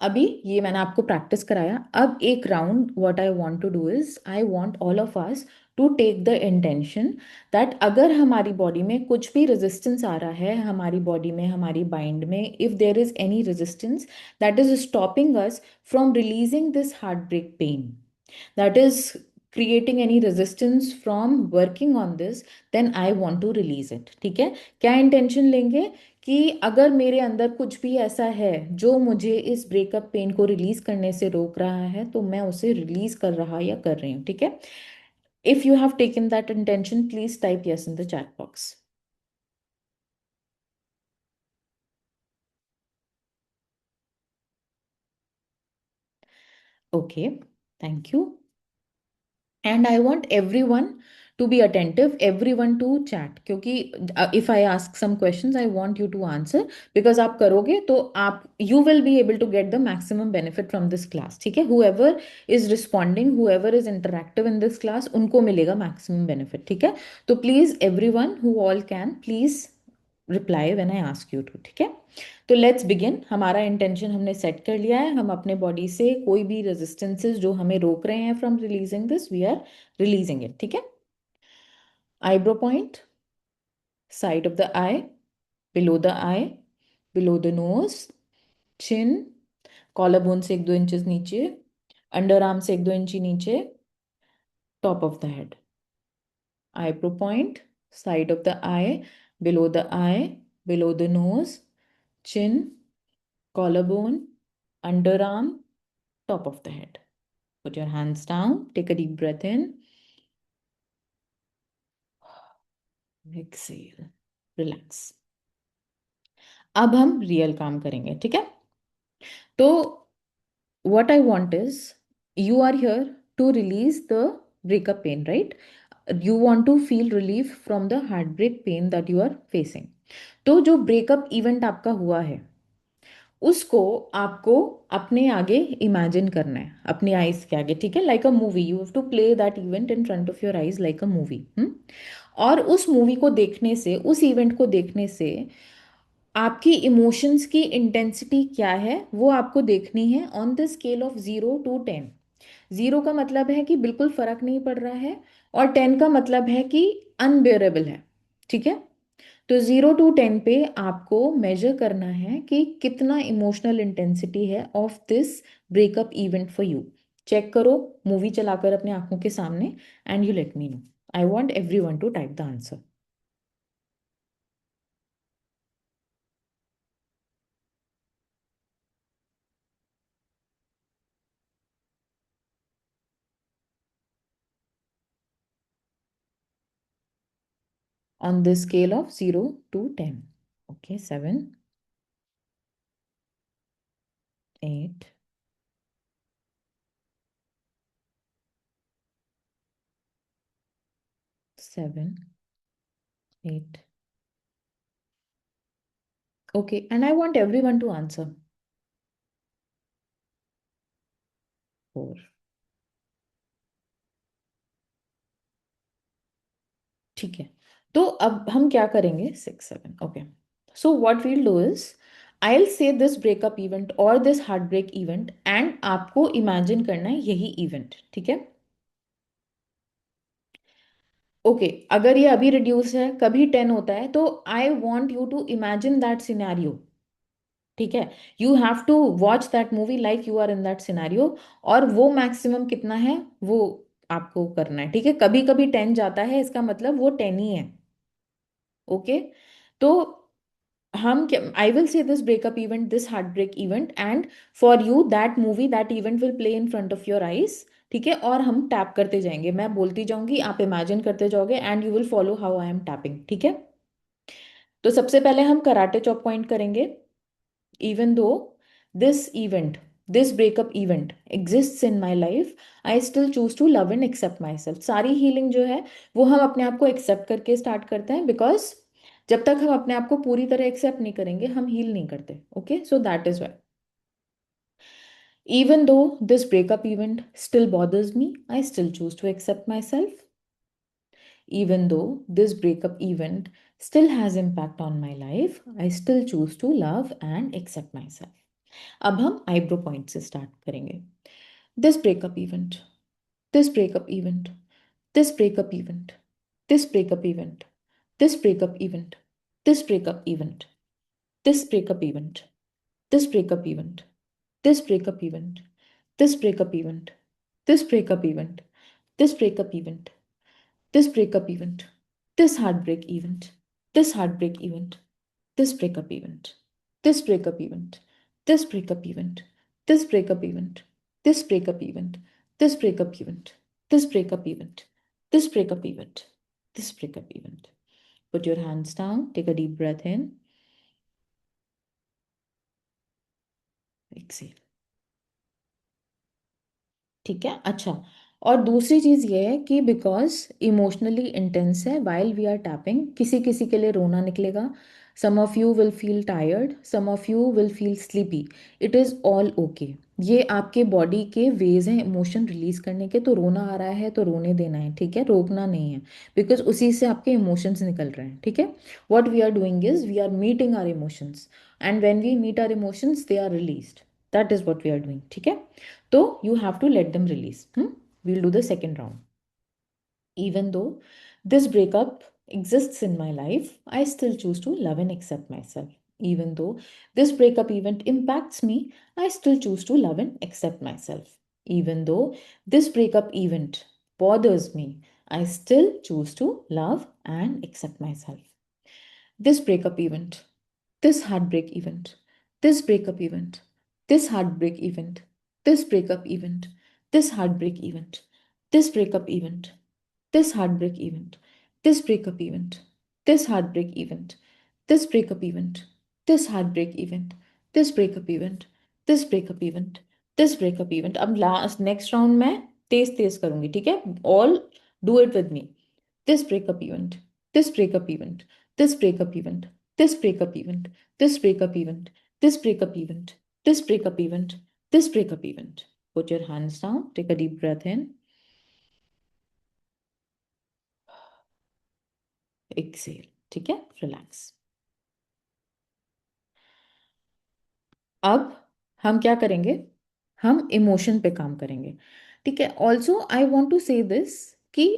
अभी ये मैंने आपको practice कराया। अब एक round what I want to do is I want all of us to take the intention that अगर हमारी body में कुछ भी रेजिस्टेंस आ रहा है, हमारी बॉडी में, हमारी माइंड में, if there is any resistance that is stopping us from releasing this heart break pain, that is creating any resistance from working on this, then I want to release it। ठीक है, क्या intention लेंगे कि अगर मेरे अंदर कुछ भी ऐसा है जो मुझे इस ब्रेकअप पेन को रिलीज करने से रोक रहा है, तो मैं उसे रिलीज कर रहा या कर रही हूँ। ठीक है, if you have taken that intention please type yes in the chat box. Okay, thank you. And I want every one to be attentive, everyone to chat, क्योंकि if I ask some questions I want you to answer, because आप करोगे तो आप you will be able to get the maximum benefit from this class, ठीक है? whoever is responding, whoever is interactive in this class, उनको मिलेगा maximum benefit, ठीक है? तो please everyone who all can, please reply when I ask you to, ठीक है? तो लेट्स बिगिन। हमारा इंटेंशन हमने सेट कर लिया है, हम अपने बॉडी से कोई भी रेजिस्टेंसेस जो हमें रोक रहे हैं from releasing this, we are releasing it, ठीक है? Eyebrow point, side of the eye, below the eye, below the nose, chin, collar bone से 1-2 इंचेस नीचे, अंडर आर्म से 1-2 इंची नीचे, top of the head. Eyebrow point, side of the eye, below the eye, below the nose, chin, collarbone, underarm, top of the head. Put your hands down, take a deep breath in, exhale, relax. अब हम real काम करेंगे, ठीक है? तो what I want is, you are here to release the breakup pain, right? You want to feel relief from the heartbreak pain that you are facing. तो जो breakup event आपका हुआ है उसको आपको अपने आगे इमेजिन करना है, अपनी आईज के आगे, ठीक है? Like a movie, you have to play that event in front of your eyes like a movie. और उस मूवी को देखने से, उस इवेंट को देखने से आपकी इमोशंस की इंटेंसिटी क्या है वो आपको देखनी है on the scale of 0 to 10। 0 का मतलब है कि बिल्कुल फर्क नहीं पड़ रहा है, और 10 का मतलब है कि अनबेरेबल है, ठीक है? तो 0 to 10 पे आपको मेजर करना है कि कितना इमोशनल इंटेंसिटी है of this breakup event for you. Check करो मूवी चलाकर अपने आंखों के सामने, and you let me know. I want everyone to type the answer on the scale of 0 to 10। Okay, 7, 8, 7, 8। Okay, and I want everyone to answer. 4। ठीक है, तो अब हम क्या करेंगे? 6, 7। Okay, so what we'll do is, I will say this breakup event और this heart break event, and आपको imagine करना है यही इवेंट, ठीक है? ओके, अगर ये अभी रिड्यूस है, कभी 10 होता है, तो I want you to imagine that scenario, ठीक है? You have to watch that movie like you are in that scenario, और वो मैक्सिमम कितना है वो आपको करना है, ठीक है? कभी कभी 10 जाता है, इसका मतलब वो 10 ही है। ओके, तो हम क्या, I will say this breakup event, this heart break event, and for you that movie, that event will play in front of your eyes, ठीक है? और हम टैप करते जाएंगे, मैं बोलती जाऊंगी, आप इमेजिन करते जाओगे, and you will follow how I am tapping, ठीक है? तो सबसे पहले हम कराटे चॉप पॉइंट करेंगे। Even though this event, this breakup event exists in my life, I still choose to love and accept myself. सारी healing जो है वो हम अपने आप को एक्सेप्ट करके स्टार्ट करते हैं, बिकॉज जब तक हम अपने आप को पूरी तरह एक्सेप्ट नहीं करेंगे हम हील नहीं करते। Okay, so that is why, even though this breakup event still bothers me, I still choose to accept myself. Even though this breakup event still has impact on my life, I still choose to love and accept myself. अब हम eyebrow point से start करेंगे। This breakup event, this breakup event, this breakup event, this breakup event, this breakup event, this breakup event, this breakup event, this breakup event, this breakup event, this breakup event, this breakup event, this breakup event, this breakup event, this heartbreak event, this heartbreak event, this breakup event, this breakup event, this breakup event, this breakup event, this breakup event, this breakup event, this breakup event, this breakup event, this breakup event. Put your hands down, take a deep breath in, exhale। ठीक है, अच्छा, और दूसरी चीज़ ये है कि because emotionally intense है while we are tapping, किसी किसी के लिए रोना निकलेगा, some of you will feel tired, some of you will feel sleepy, it is all okay. ये आपके बॉडी के वेज हैं इमोशन रिलीज करने के, तो रोना आ रहा है तो रोने देना है, ठीक है, रोकना नहीं है, बिकॉज उसी से आपके इमोशंस निकल रहे हैं, ठीक है। What we are doing is we are meeting our emotions, and when we meet our emotions they are released, that is what we are doing, ठीक है। तो you have to let them release. We'll do the second round. Even though this breakup exists in my life, I still choose to love and accept myself. Even though this breakup event impacts me, I still choose to love and accept myself. Even though this breakup event bothers me, I still choose to love and accept myself. This breakup event, this heartbreak event, this breakup event, this heartbreak event, this breakup event, this heartbreak event, this breakup event, this heartbreak event, this breakup event, this heartbreak event, this breakup event, this heartbreak event, this breakup event, this breakup event, this breakup event. अब last next round में तेज तेज करूंगी, ठीक है, all do it with me. This breakup event, this breakup event, this breakup event, this breakup event, this breakup event, this breakup event, this breakup event, this breakup event. Put your hands down, take a deep breath in, exhale, ठीक है, relax. अब हम क्या करेंगे, हम emotion पे काम करेंगे, ठीक है। ऑल्सो आई वॉन्ट टू से दिस कि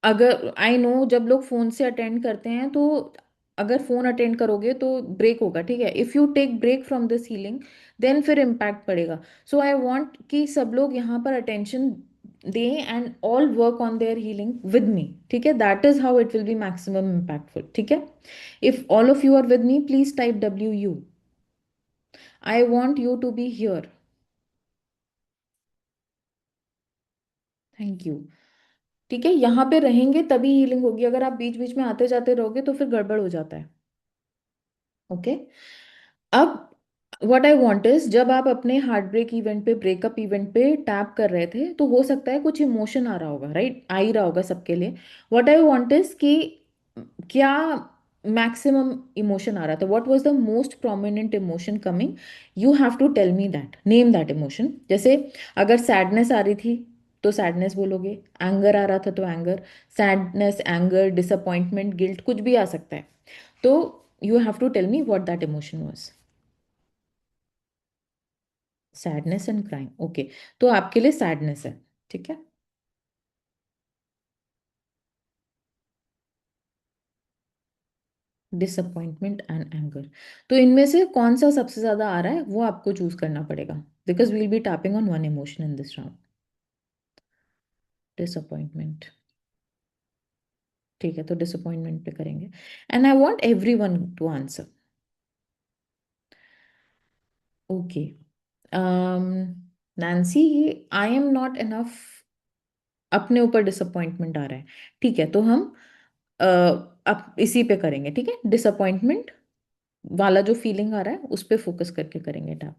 अगर आई नो जब लोग फोन से अटेंड करते हैं तो अगर फोन अटेंड करोगे तो ब्रेक होगा, ठीक है, if you take break from this healing then फिर इम्पैक्ट पड़ेगा। सो आई वांट कि सब लोग यहाँ पर अटेंशन दें and all work on their healing with me, ठीक है, that is how it will be maximum impactful, ठीक है। If all of you are with me please type WU, I want you to be here, thank you. ठीक है, यहाँ पे रहेंगे तभी हीलिंग होगी, अगर आप बीच बीच में आते जाते रहोगे तो फिर गड़बड़ हो जाता है, ओके। अब व्हाट आई वांट इज जब आप अपने हार्ट ब्रेक इवेंट पे ब्रेकअप इवेंट पे टैप कर रहे थे तो हो सकता है कुछ इमोशन आ रहा होगा, राइट, आ ही रहा होगा सबके लिए। व्हाट आई वांट इज कि क्या मैक्सिमम इमोशन आ रहा था, what was the most prominent emotion coming, you have to tell me that, name that emotion. जैसे अगर सैडनेस आ रही थी तो सैडनेस बोलोगे, एंगर आ रहा था तो anger, sadness, anger, disappointment, guilt, कुछ भी आ सकता है, तो you have to tell me what that emotion was. Sadness and crime, okay, तो आपके लिए सैडनेस है, ठीक है। डिसअपॉइंटमेंट एंड एंगर, तो इनमें से कौन सा सबसे ज्यादा आ रहा है वो आपको चूज करना पड़ेगा, because we'll be tapping on one emotion in this round. Disappointment, ठीक है, तो डिसअपॉइंटमेंट पे करेंगे and I want everyone to answer, okay. Nancy, I am not enough, अपने ऊपर डिसअपॉइंटमेंट आ रहा है, ठीक है, तो हम अब इसी पे करेंगे, ठीक है, डिसअपॉइंटमेंट वाला जो फीलिंग आ रहा है उस पे फोकस करके करेंगे tap.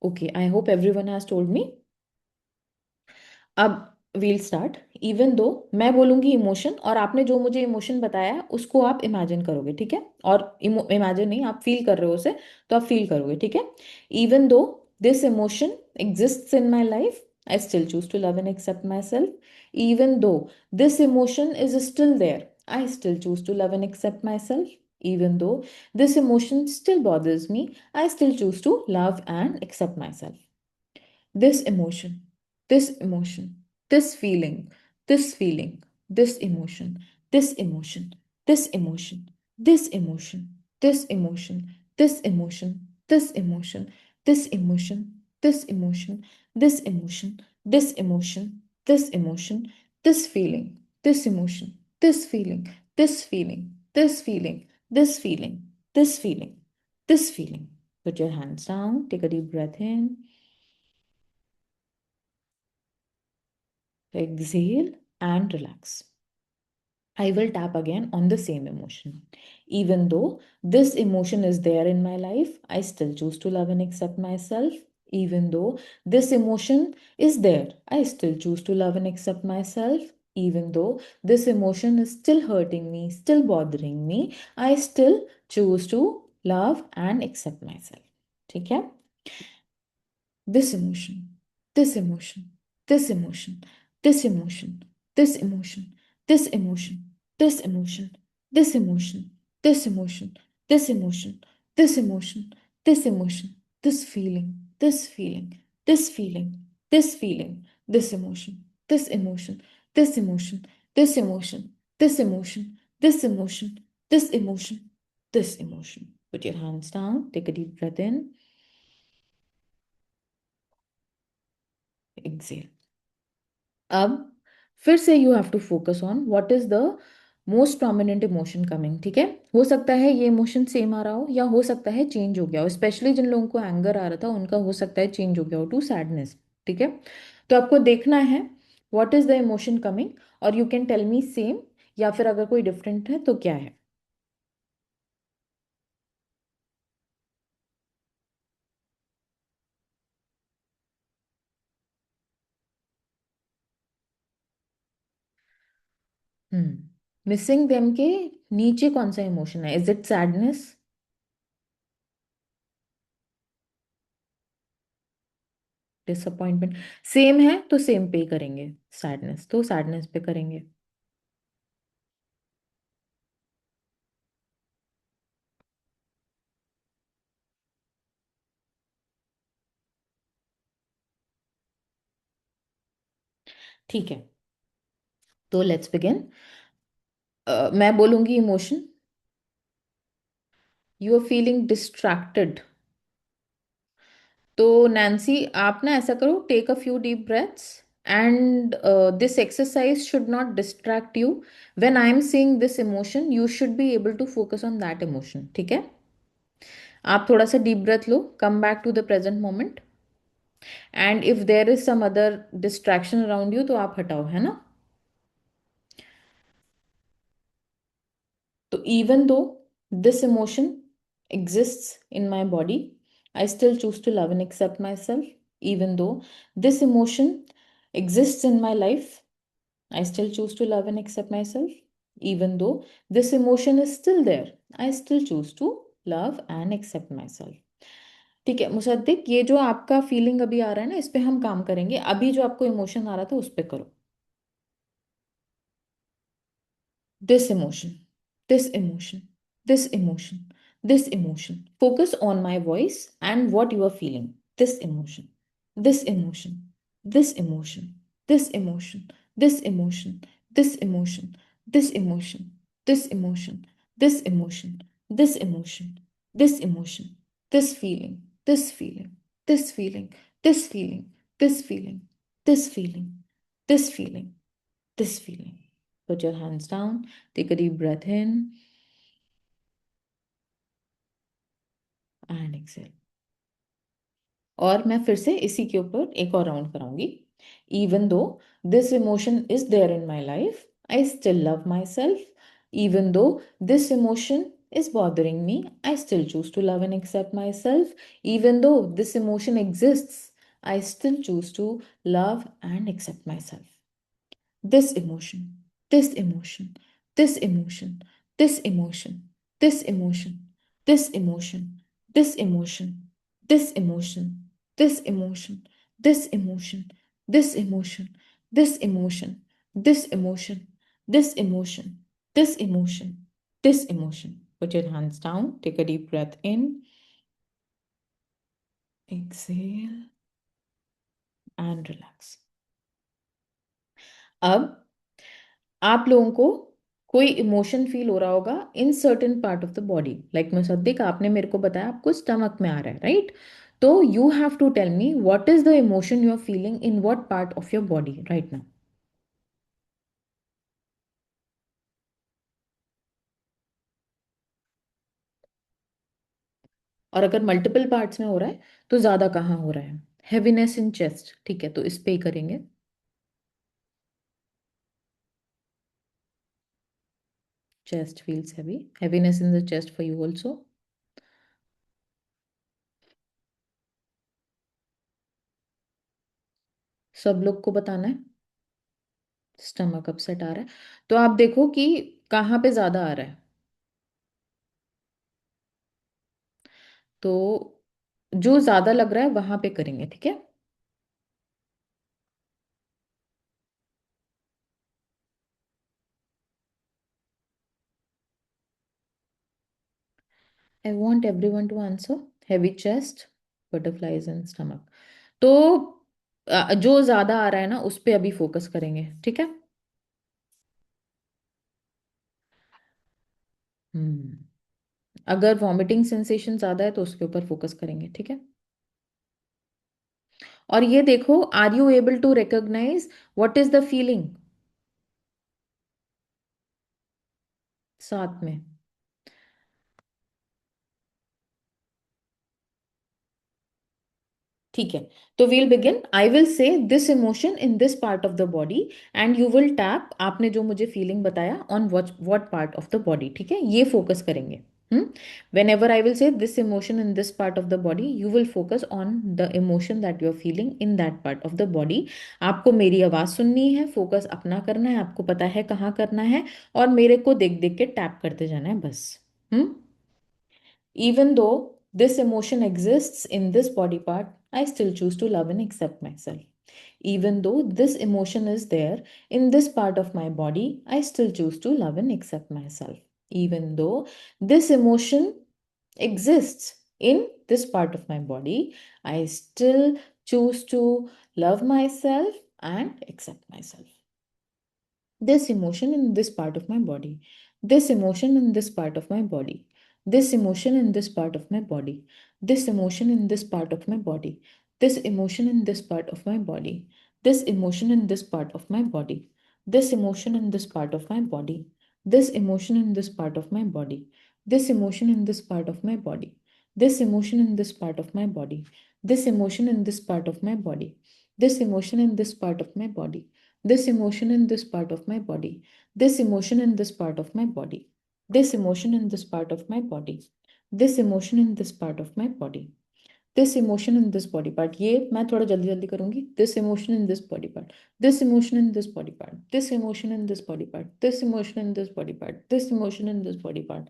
Okay, I hope everyone has told me. अब वील स्टार्ट, इवन दो मैं बोलूंगी इमोशन और आपने जो मुझे इमोशन बताया है उसको आप इमेजिन करोगे, ठीक है, और इमेजिन नहीं, आप फील कर रहे हो उसे, तो आप फील करोगे, ठीक है। Even though this emotion exists in my life, I still choose to love and accept myself. Even though this emotion is still there, I still choose to love and accept myself. Even though this emotion still bothers me, I still choose to love and accept myself. This emotion, this emotion, this feeling, this feeling, this emotion, this emotion, this emotion, this emotion, this emotion, this emotion, this emotion, this emotion, this emotion, this emotion, this emotion, this emotion, this feeling, this emotion, this feeling, this feeling, this feeling, this feeling, this feeling, this feeling. Put your hands down, take a deep breath in. Exhale and relax. I will tap again on the same emotion. Even though this emotion is there in my life, I still choose to love and accept myself. Even though this emotion is there, I still choose to love and accept myself. Even though this emotion is still hurting me, still bothering me, I still choose to love and accept myself. ठीक है? This emotion, this emotion, this emotion, this emotion, this emotion, this emotion, this emotion, this emotion, this emotion, this emotion, this emotion, this emotion, this feeling, this feeling, this feeling, this feeling, this emotion, this emotion, this emotion, this emotion, this emotion, this emotion, this emotion, this emotion. Put your hands down, take a deep breath in, exhale. अब फिर से you have to focus on what is the most prominent emotion coming, ठीक है? हो सकता है ये emotion same आ रहा हो या हो सकता है चेंज हो गया हो, स्पेशली जिन लोगों को एंगर आ रहा था उनका हो सकता है चेंज हो गया हो टू सैडनेस, ठीक है? तो आपको देखना है what is the emotion coming, और you can tell me same या फिर अगर कोई डिफरेंट है तो क्या है। मिसिंग देम के नीचे कौन सा इमोशन है? Is it sadness? Disappointment? Same है तो सेम पे करेंगे, सैडनेस तो सैडनेस पे करेंगे। ठीक है, तो लेट्स बिगिन। मैं बोलूंगी emotion, you are feeling distracted. तो नैन्सी आप ना ऐसा करो, take a few deep breaths and this exercise should not distract you. When I am seeing this emotion you should be able to focus on that emotion, ठीक है? आप थोड़ा सा डीप ब्रेथ लो, come back to the present moment, and if there is some other distraction around you तो आप हटाओ, है ना? So even though this emotion exists in my body, I still choose to love and accept myself. Even though this emotion exists in my life, I still choose to love and accept myself. Even though this emotion is still there, I still choose to love and accept myself. ठीक है मुसद्दिक, ये जो आपका feeling अभी आ रहा है ना, इस पे हम काम करेंगे। अभी जो आपको इमोशन आ रहा था उस पे करो। this emotion, this emotion, this emotion, this emotion. Focus on my voice and what you are feeling. This emotion, this emotion, this emotion, this emotion, this emotion, this emotion, this emotion, this emotion, this emotion, this emotion, this emotion, this feeling, this feeling, this feeling, this feeling, this feeling, this feeling, this feeling, this feeling. Put your hands down, take a deep breath in and exhale. और मैं फिर से इसी के ऊपर एक और round कराऊंगी। Even though this emotion is there in my life, I still love myself. Even though this emotion is bothering me, I still choose to love and accept myself. Even though this emotion exists, I still choose to love and accept myself. This emotion, this emotion, this emotion, this emotion, this emotion, this emotion, this emotion, this emotion, this emotion, this emotion, this emotion, this emotion, this emotion, this emotion, this emotion, this emotion. Put your hands down, take a deep breath in, exhale, and relax. अब आप लोगों को कोई emotion feel हो रहा होगा in certain part of the body, like Mossadegh आपने मेरे को बताया आपको स्टमक में आ रहा है, राइट? तो you have to tell me what is the emotion you are feeling in what part of your body right now. और अगर मल्टीपल पार्ट्स में हो रहा है तो ज्यादा कहाँ हो रहा है? हैवीनेस इन चेस्ट, ठीक है, तो इस पे ही करेंगे। Chest feels heavy. Heaviness in the chest for you also. सब लोग को बताना है। स्टमक अपसेट आ रहा है, तो आप देखो कि कहाँ पे ज्यादा आ रहा है। तो जो ज्यादा लग रहा है वहां पे करेंगे, ठीक है। I want everyone to answer. Heavy chest, butterflies and stomach. तो जो ज्यादा आ रहा है ना उस पे अभी फोकस करेंगे, ठीक है। हम्म। अगर वॉमिटिंग सेंसेशन ज्यादा है तो उसके ऊपर फोकस करेंगे, ठीक है। और ये देखो, are you able to recognise what is the feeling साथ में। ठीक है, तो we'll begin. I will say this emotion in this part of the body and you will tap, आपने जो मुझे फीलिंग बताया, on what part of the body, ठीक है, ये फोकस करेंगे। Whenever I will say this emotion in this part of the body, you will focus on the emotion that you are feeling in that part of the body. आपको मेरी आवाज सुननी है, focus अपना करना है, आपको पता है कहाँ करना है, और मेरे को देख देख के टैप करते जाना है बस। हम्म। Even though this emotion exists in this body part, I still choose to love and accept myself. Even though this emotion is there in this part of my body, I still choose to love and accept myself. Even though this emotion exists in this part of my body, I still choose to love myself and accept myself. This emotion in this part of my body, this emotion in this part of my body, this emotion in this part of my body, this emotion in this part of my body, this emotion in this part of my body, this emotion in this part of my body, this emotion in this part of my body, this emotion in this part of my body, this emotion in this part of my body, this emotion in this part of my body, this emotion in this part of my body, this emotion in this part of my body, this emotion in this part of my body, this emotion in this part of my body, this emotion in this part of my body, this emotion in this part of my body, this emotion in this body part, ये मैं थोड़ा जल्दी जल्दी करूंगी। This emotion in this body part, this emotion in this body part, this emotion in this body part, this emotion in this body part, this emotion in this body part,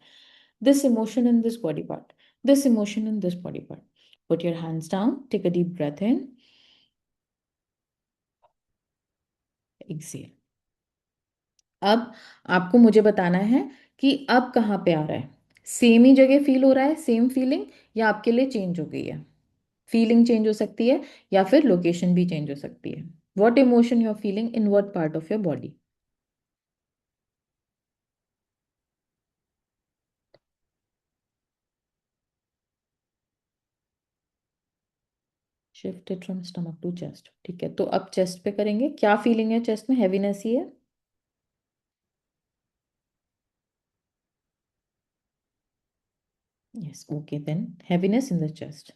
this emotion in this body part, this emotion in this body part. Put your hands down, take a deep breath in, exhale। अब आपको मुझे बताना है कि अब कहाँ पे आ रहा है। सेम ही जगह फील हो रहा है, सेम फीलिंग, या आपके लिए चेंज हो गई है। फीलिंग चेंज हो सकती है या फिर लोकेशन भी चेंज हो सकती है। What emotion you are feeling in what part of your body. Shifted from stomach to chest, ठीक है। तो अब चेस्ट पे करेंगे। क्या फीलिंग है चेस्ट में? हैवीनेस ही है। Yes, okay then heaviness in the chest.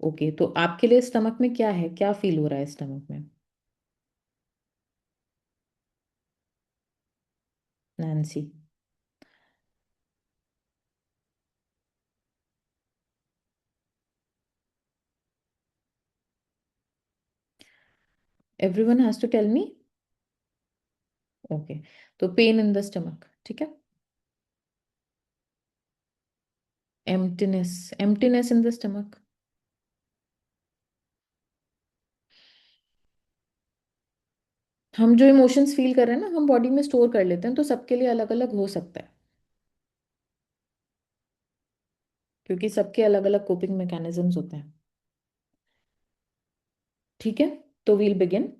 Okay, तो आपके लिए स्टमक में क्या है, क्या फील हो रहा है स्टमक में? Nancy. Everyone has to tell me. Okay, तो पेन इन द स्टमक, ठीक है। Emptiness, emptiness in the stomach. हम जो इमोशंस फील कर रहे हैं ना, हम बॉडी में स्टोर कर लेते हैं, तो सबके लिए अलग अलग हो सकता है, क्योंकि सबके अलग अलग कोपिंग मैकेनिज्म्स होते हैं। ठीक है, तो we'll begin.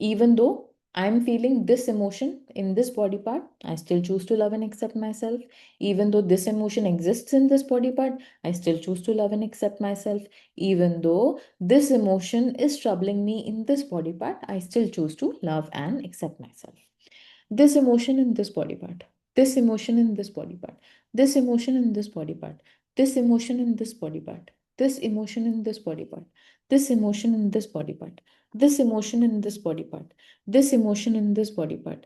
Even though I am feeling this emotion in this body part, I still choose to love and accept myself. Even though this emotion exists in this body part, I still choose to love and accept myself. Even though this emotion is troubling me in this body part, I still choose to love and accept myself. This emotion in this body part, this emotion in this body part, this emotion in this body part, this emotion in this body part, this emotion in this body part, this emotion in this body part, this emotion in this body part, this emotion in this body part,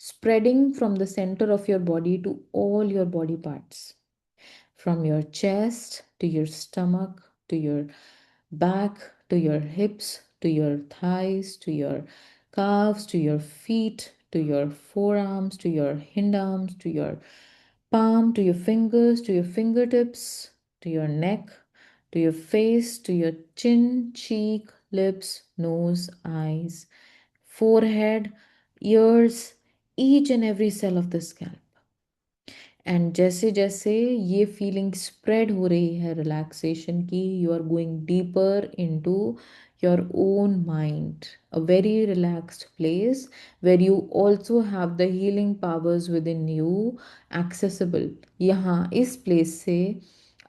spreading from the center of your body to all your body parts, from your chest to your stomach to your back to your hips to your thighs to your calves to your feet to your forearms to your hind arms to your palm to your fingers to your fingertips to your neck to your face to your chin, cheek, lips, nose, eyes, forehead, ears, each and every cell of the scalp. And जैसे जैसे ये feeling spread हो रही है relaxation की, you are going deeper into your own mind, a very relaxed place where you also have the healing powers within you accessible. यहाँ इस place से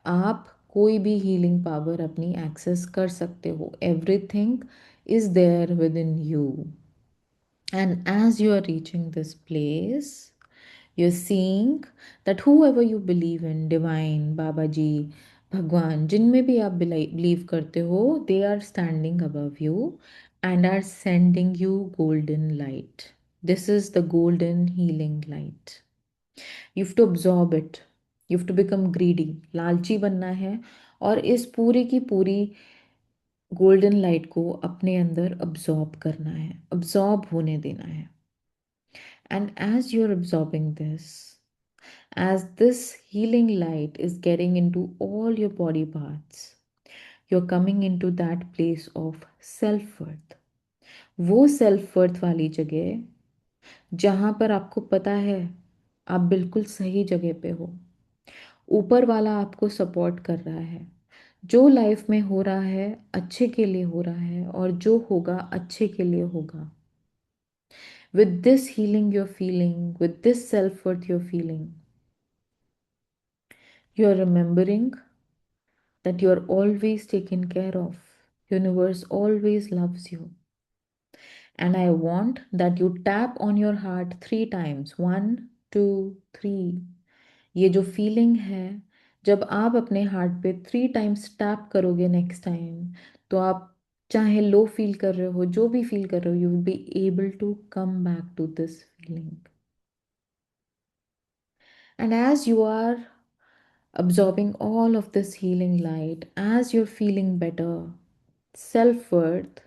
आप कोई भी हीलिंग पावर अपनी एक्सेस कर सकते हो, everything is there within you. And as you are reaching this place, you're seeing that whoever you believe in, divine, Baba Ji, Bhagwan, जिनमें भी आप believe करते हो, they are standing above you and are sending you golden light. This is the golden healing light. You have to absorb it. You have to become greedy. लालची बनना है और इस पूरी की पूरी गोल्डन लाइट को अपने अंदर absorb करना है, absorb होने देना है। And as you're absorbing this, as this healing light is getting into all your body parts, you're coming into that place of self worth. वो सेल्फ वर्थ वाली जगह जहां पर आपको पता है आप बिल्कुल सही जगह पे हो, ऊपर वाला आपको सपोर्ट कर रहा है, जो लाइफ में हो रहा है अच्छे के लिए हो रहा है और जो होगा अच्छे के लिए होगा। With this healing you're feeling, with this self worth you're feeling, you're remembering that you're always taken care of. Universe always loves you. And I want that you tap on your heart 3 times. 1, 2, 3. ये जो feeling है, जब आप अपने heart पे 3 times tap करोगे next time, तो आप चाहे लो फील कर रहे हो, जो भी फील कर रहे हो, you will be able to come back to this feeling. And as you are absorbing all of this healing light, as you're feeling better, self worth,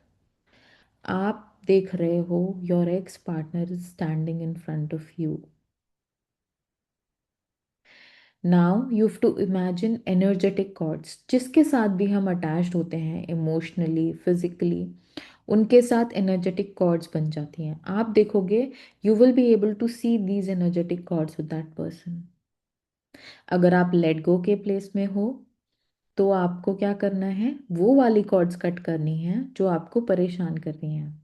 आप देख रहे हो your ex partner is standing in front of you. Now you have to imagine energetic cords जिसके साथ भी हम attached होते हैं emotionally, physically, उनके साथ energetic cords बन जाती हैं। आप देखोगे you will be able to see these energetic cords with that person. अगर आप let go के place में हो तो आपको क्या करना है, वो वाली कॉर्ड्स कट करनी है जो आपको परेशान कर रही हैं।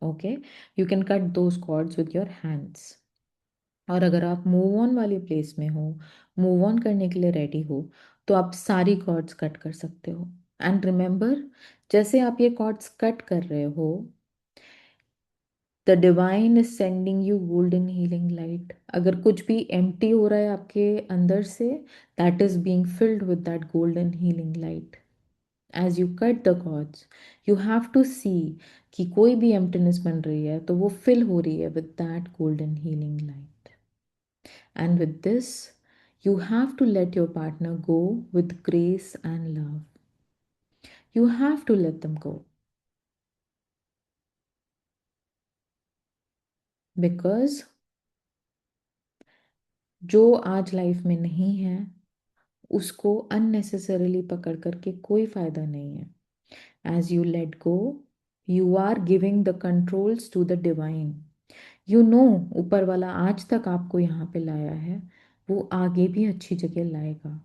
Okay, you can cut those cords with your hands. और अगर आप मूव ऑन वाली प्लेस में हो, मूव ऑन करने के लिए रेडी हो, तो आप सारी कॉर्ड्स कट कर सकते हो। एंड रिमेंबर, जैसे आप ये कॉर्ड्स कट कर रहे हो, the divine is sending you golden healing light. अगर कुछ भी एम्प्टी हो रहा है आपके अंदर से, that is being filled with that golden healing light. As you cut the cords, you have to see कि कोई भी एम्प्टीनेस बन रही है तो वो फिल हो रही है with that golden healing light. And with this you have to let your partner go with grace and love. You have to let them go because जो आज लाइफ में नहीं है उसको अननेसेसरीली पकड़ करके कोई फायदा नहीं है। As you let go, you are giving the controls to the divine. You know ऊपर वाला आज तक आपको यहाँ पे लाया है, वो आगे भी अच्छी जगह लाएगा।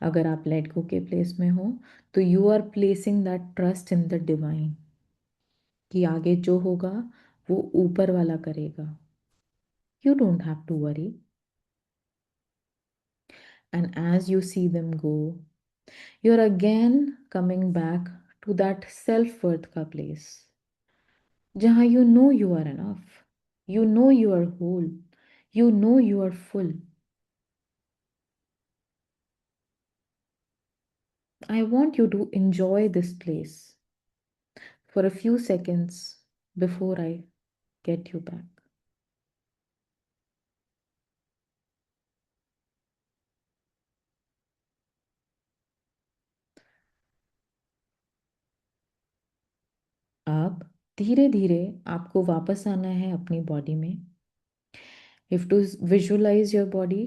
अगर आप लेट गो के प्लेस में हो तो you are placing that trust in the divine कि आगे जो होगा वो ऊपर वाला करेगा। You don't have to worry. And as you see them go, you are again coming back to that self worth का प्लेस जहाँ you know you are enough, you know you are whole, you know you are full. I want you to enjoy this place for a few seconds before I get you back. अब धीरे धीरे आपको वापस आना है अपनी body में. If to visualize your body,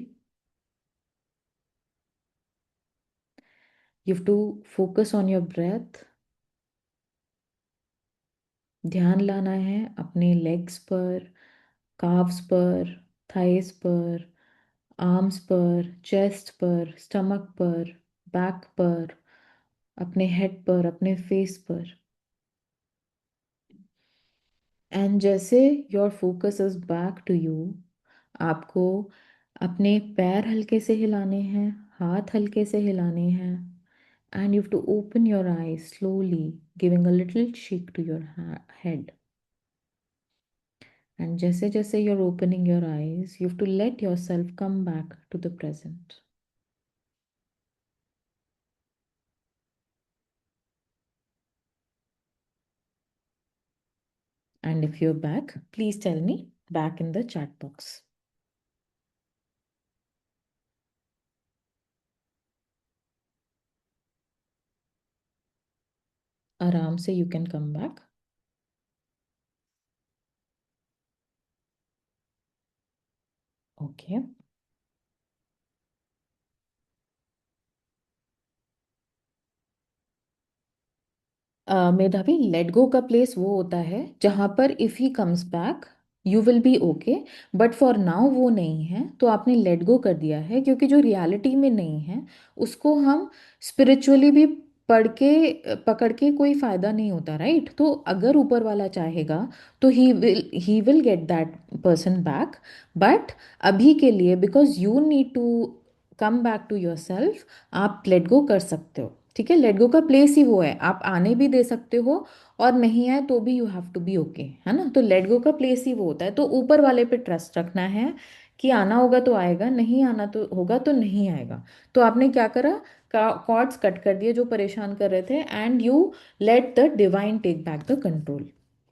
you have to focus on your breath. ध्यान लाना है अपने लेग्स पर, काफ्स पर, थाइस पर, आर्म्स पर, चेस्ट पर, स्टमक पर, बैक पर, अपने हेड पर, अपने फेस पर. एंड जैसे your focus is back to you, आपको अपने पैर हल्के से हिलाने हैं, हाथ हल्के से हिलाने हैं. And you have to open your eyes slowly, giving a little shake to your head. And जैसे जैसे you're opening your eyes, you have to let yourself come back to the present. And if you're back, please tell me back in the chat box. आराम से you can come back. Okay. मेधावी, let go का place वो होता है जहां पर if he comes back you will B okay. But for now वो नहीं है, तो आपने लेट गो कर दिया है, क्योंकि जो रियलिटी में नहीं है उसको हम स्पिरिचुअली भी पकड़ के कोई फायदा नहीं होता, राइट? तो अगर ऊपर वाला चाहेगा तो he will get that person back. But अभी के लिए, because you need to come back to your self, आप लेट गो कर सकते हो. ठीक है, लेट गो का प्लेस ही वो है. आप आने भी दे सकते हो और नहीं आए तो भी you have to be okay, है ना? तो लेट गो का प्लेस ही वो होता है. तो ऊपर वाले पे ट्रस्ट रखना है कि आना होगा तो आएगा, नहीं आना तो होगा तो नहीं आएगा. तो आपने क्या करा? कॉर्ड्स कट कर दिए जो परेशान कर रहे थे, and you let the divine take back the control.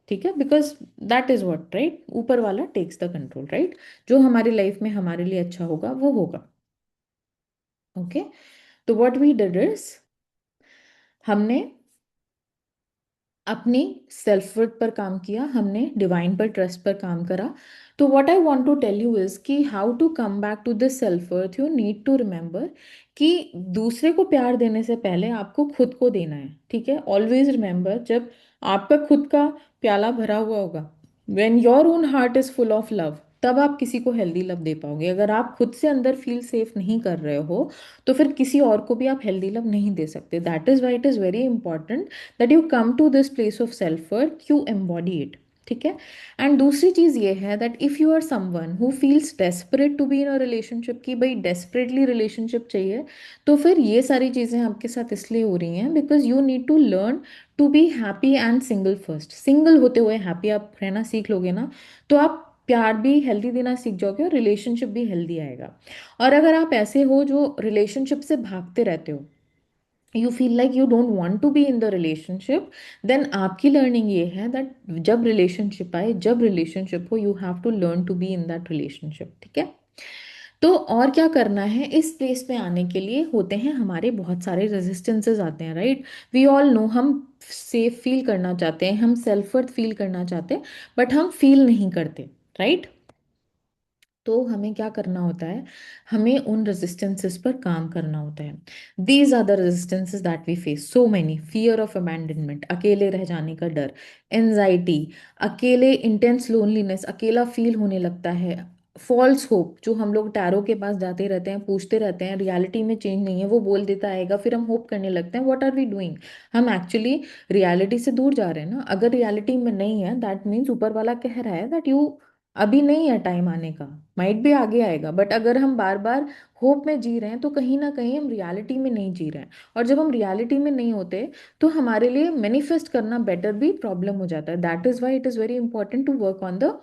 ठीक है, because that is what, right? ऊपर वाला टेक्स द कंट्रोल, राइट? जो हमारी लाइफ में हमारे लिए अच्छा होगा वो होगा. ओके. तो व्हाट वी डिड इज, हमने अपनी सेल्फ वर्थ पर काम किया, हमने डिवाइन पर ट्रस्ट पर काम करा. तो what I want to tell you is कि how to come back to this self worth, you need to remember कि दूसरे को प्यार देने से पहले आपको खुद को देना है. ठीक है, ऑलवेज रिमेंबर, जब आपका खुद का प्याला भरा हुआ होगा, when your own heart is full of love, तब आप किसी को हेल्दी लव दे पाओगे. अगर आप खुद से अंदर फील सेफ नहीं कर रहे हो तो फिर किसी और को भी आप हेल्दी लव नहीं दे सकते. That is why it is very important that you come to this place of self worth, you embody it. ठीक है. एंड दूसरी चीज ये है that if you are someone who feels desperate to be in a relationship, की भाई desperately relationship चाहिए, तो फिर ये सारी चीजें आपके साथ इसलिए हो रही हैं because you need to learn to be happy and single first. Single होते हुए हैप्पी आप रहना सीख लोगे ना, तो आप प्यार भी हेल्दी देना सीख जाओगे और रिलेशनशिप भी हेल्दी आएगा. और अगर आप ऐसे हो जो रिलेशनशिप से भागते रहते हो, you feel like you don't want to be in the relationship, then आपकी लर्निंग ये है दैट जब रिलेशनशिप आए, जब रिलेशनशिप हो, you have to learn to be in that relationship. ठीक है. तो और क्या करना है? इस प्लेस में आने के लिए होते हैं हमारे बहुत सारे रेजिस्टेंसेस आते हैं, राइट? वी ऑल नो, हम सेफ फील करना चाहते हैं, हम सेल्फ वर्थ फील करना चाहते हैं, बट हम फील नहीं करते, राइट? तो हमें क्या करना होता है? हमें उन रेजिस्टेंसेस पर काम करना होता है. These are the resistances that we face. So many: fear of abandonment, अकेले रह जाने का डर; एनजाइटी, अकेले; इंटेंस लोनलीनेस, अकेला फील होने लगता है; फॉल्स होप, जो हम लोग टैरो के पास जाते रहते हैं, पूछते रहते हैं, रियलिटी में चेंज नहीं है, वो बोल देता आएगा, फिर हम होप करने लगते हैं. What are we doing? हम एक्चुअली रियलिटी से दूर जा रहे हैं ना. अगर रियलिटी में नहीं है, दैट मीन्स ऊपर वाला कह रहा है दैट यू, अभी नहीं है टाइम आने का, माइट भी आगे आएगा. बट अगर हम बार बार होप में जी रहे हैं तो कहीं ना कहीं हम रियलिटी में नहीं जी रहे हैं. और जब हम रियलिटी में नहीं होते तो हमारे लिए मैनिफेस्ट करना बेटर भी प्रॉब्लम हो जाता है. That is why it is very important to work on the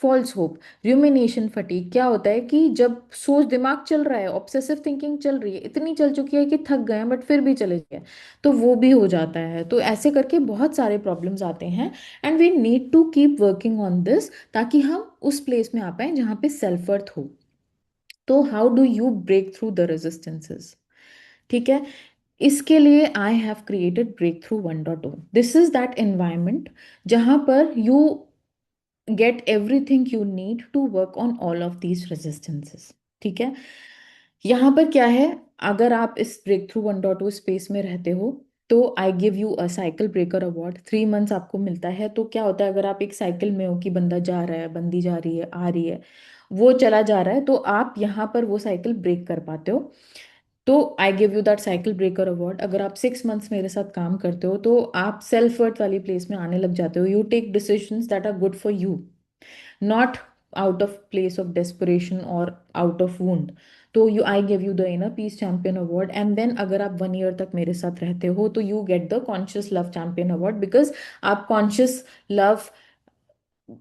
false hope. Rumination fatigue क्या होता है कि जब सोच, दिमाग चल रहा है, ऑब्सेसिव थिंकिंग चल रही है, इतनी चल चुकी है कि थक गए हैं बट फिर भी चले गए, तो वो भी हो जाता है. तो ऐसे करके बहुत सारे प्रॉब्लम्स आते हैं, and we need to keep working on this, ताकि हम उस प्लेस में आ पाए जहाँ पे सेल्फ वर्थ हो. तो how do you break through the resistances? ठीक है. इसके लिए I have created break through 1.0. This is that environment जहां पर you get everything you need to work on all of these resistances. ठीक है. यहाँ पर क्या है, अगर आप इस ब्रेक थ्रू 1.0 स्पेस में रहते हो तो आई give you a cycle breaker award. 3 months आपको मिलता है. तो क्या होता है, अगर आप एक साइकिल में हो कि बंदा जा रहा है, बंदी जा रही है, आ रही है, वो चला जा रहा है, तो आप यहाँ पर वो साइकिल ब्रेक कर पाते हो. तो आई give you that cycle breaker award. अगर आप 6 मंथ्स मेरे साथ काम करते हो तो आप सेल्फ वर्थ वाली प्लेस में आने लग जाते हो. You take decisions that are good for you, not out of place of desperation or out of wound. तो you I give you the inner peace champion award. And then अगर आप 1 year तक मेरे साथ रहते हो तो you get the conscious love champion award, because आप कॉन्शियस लव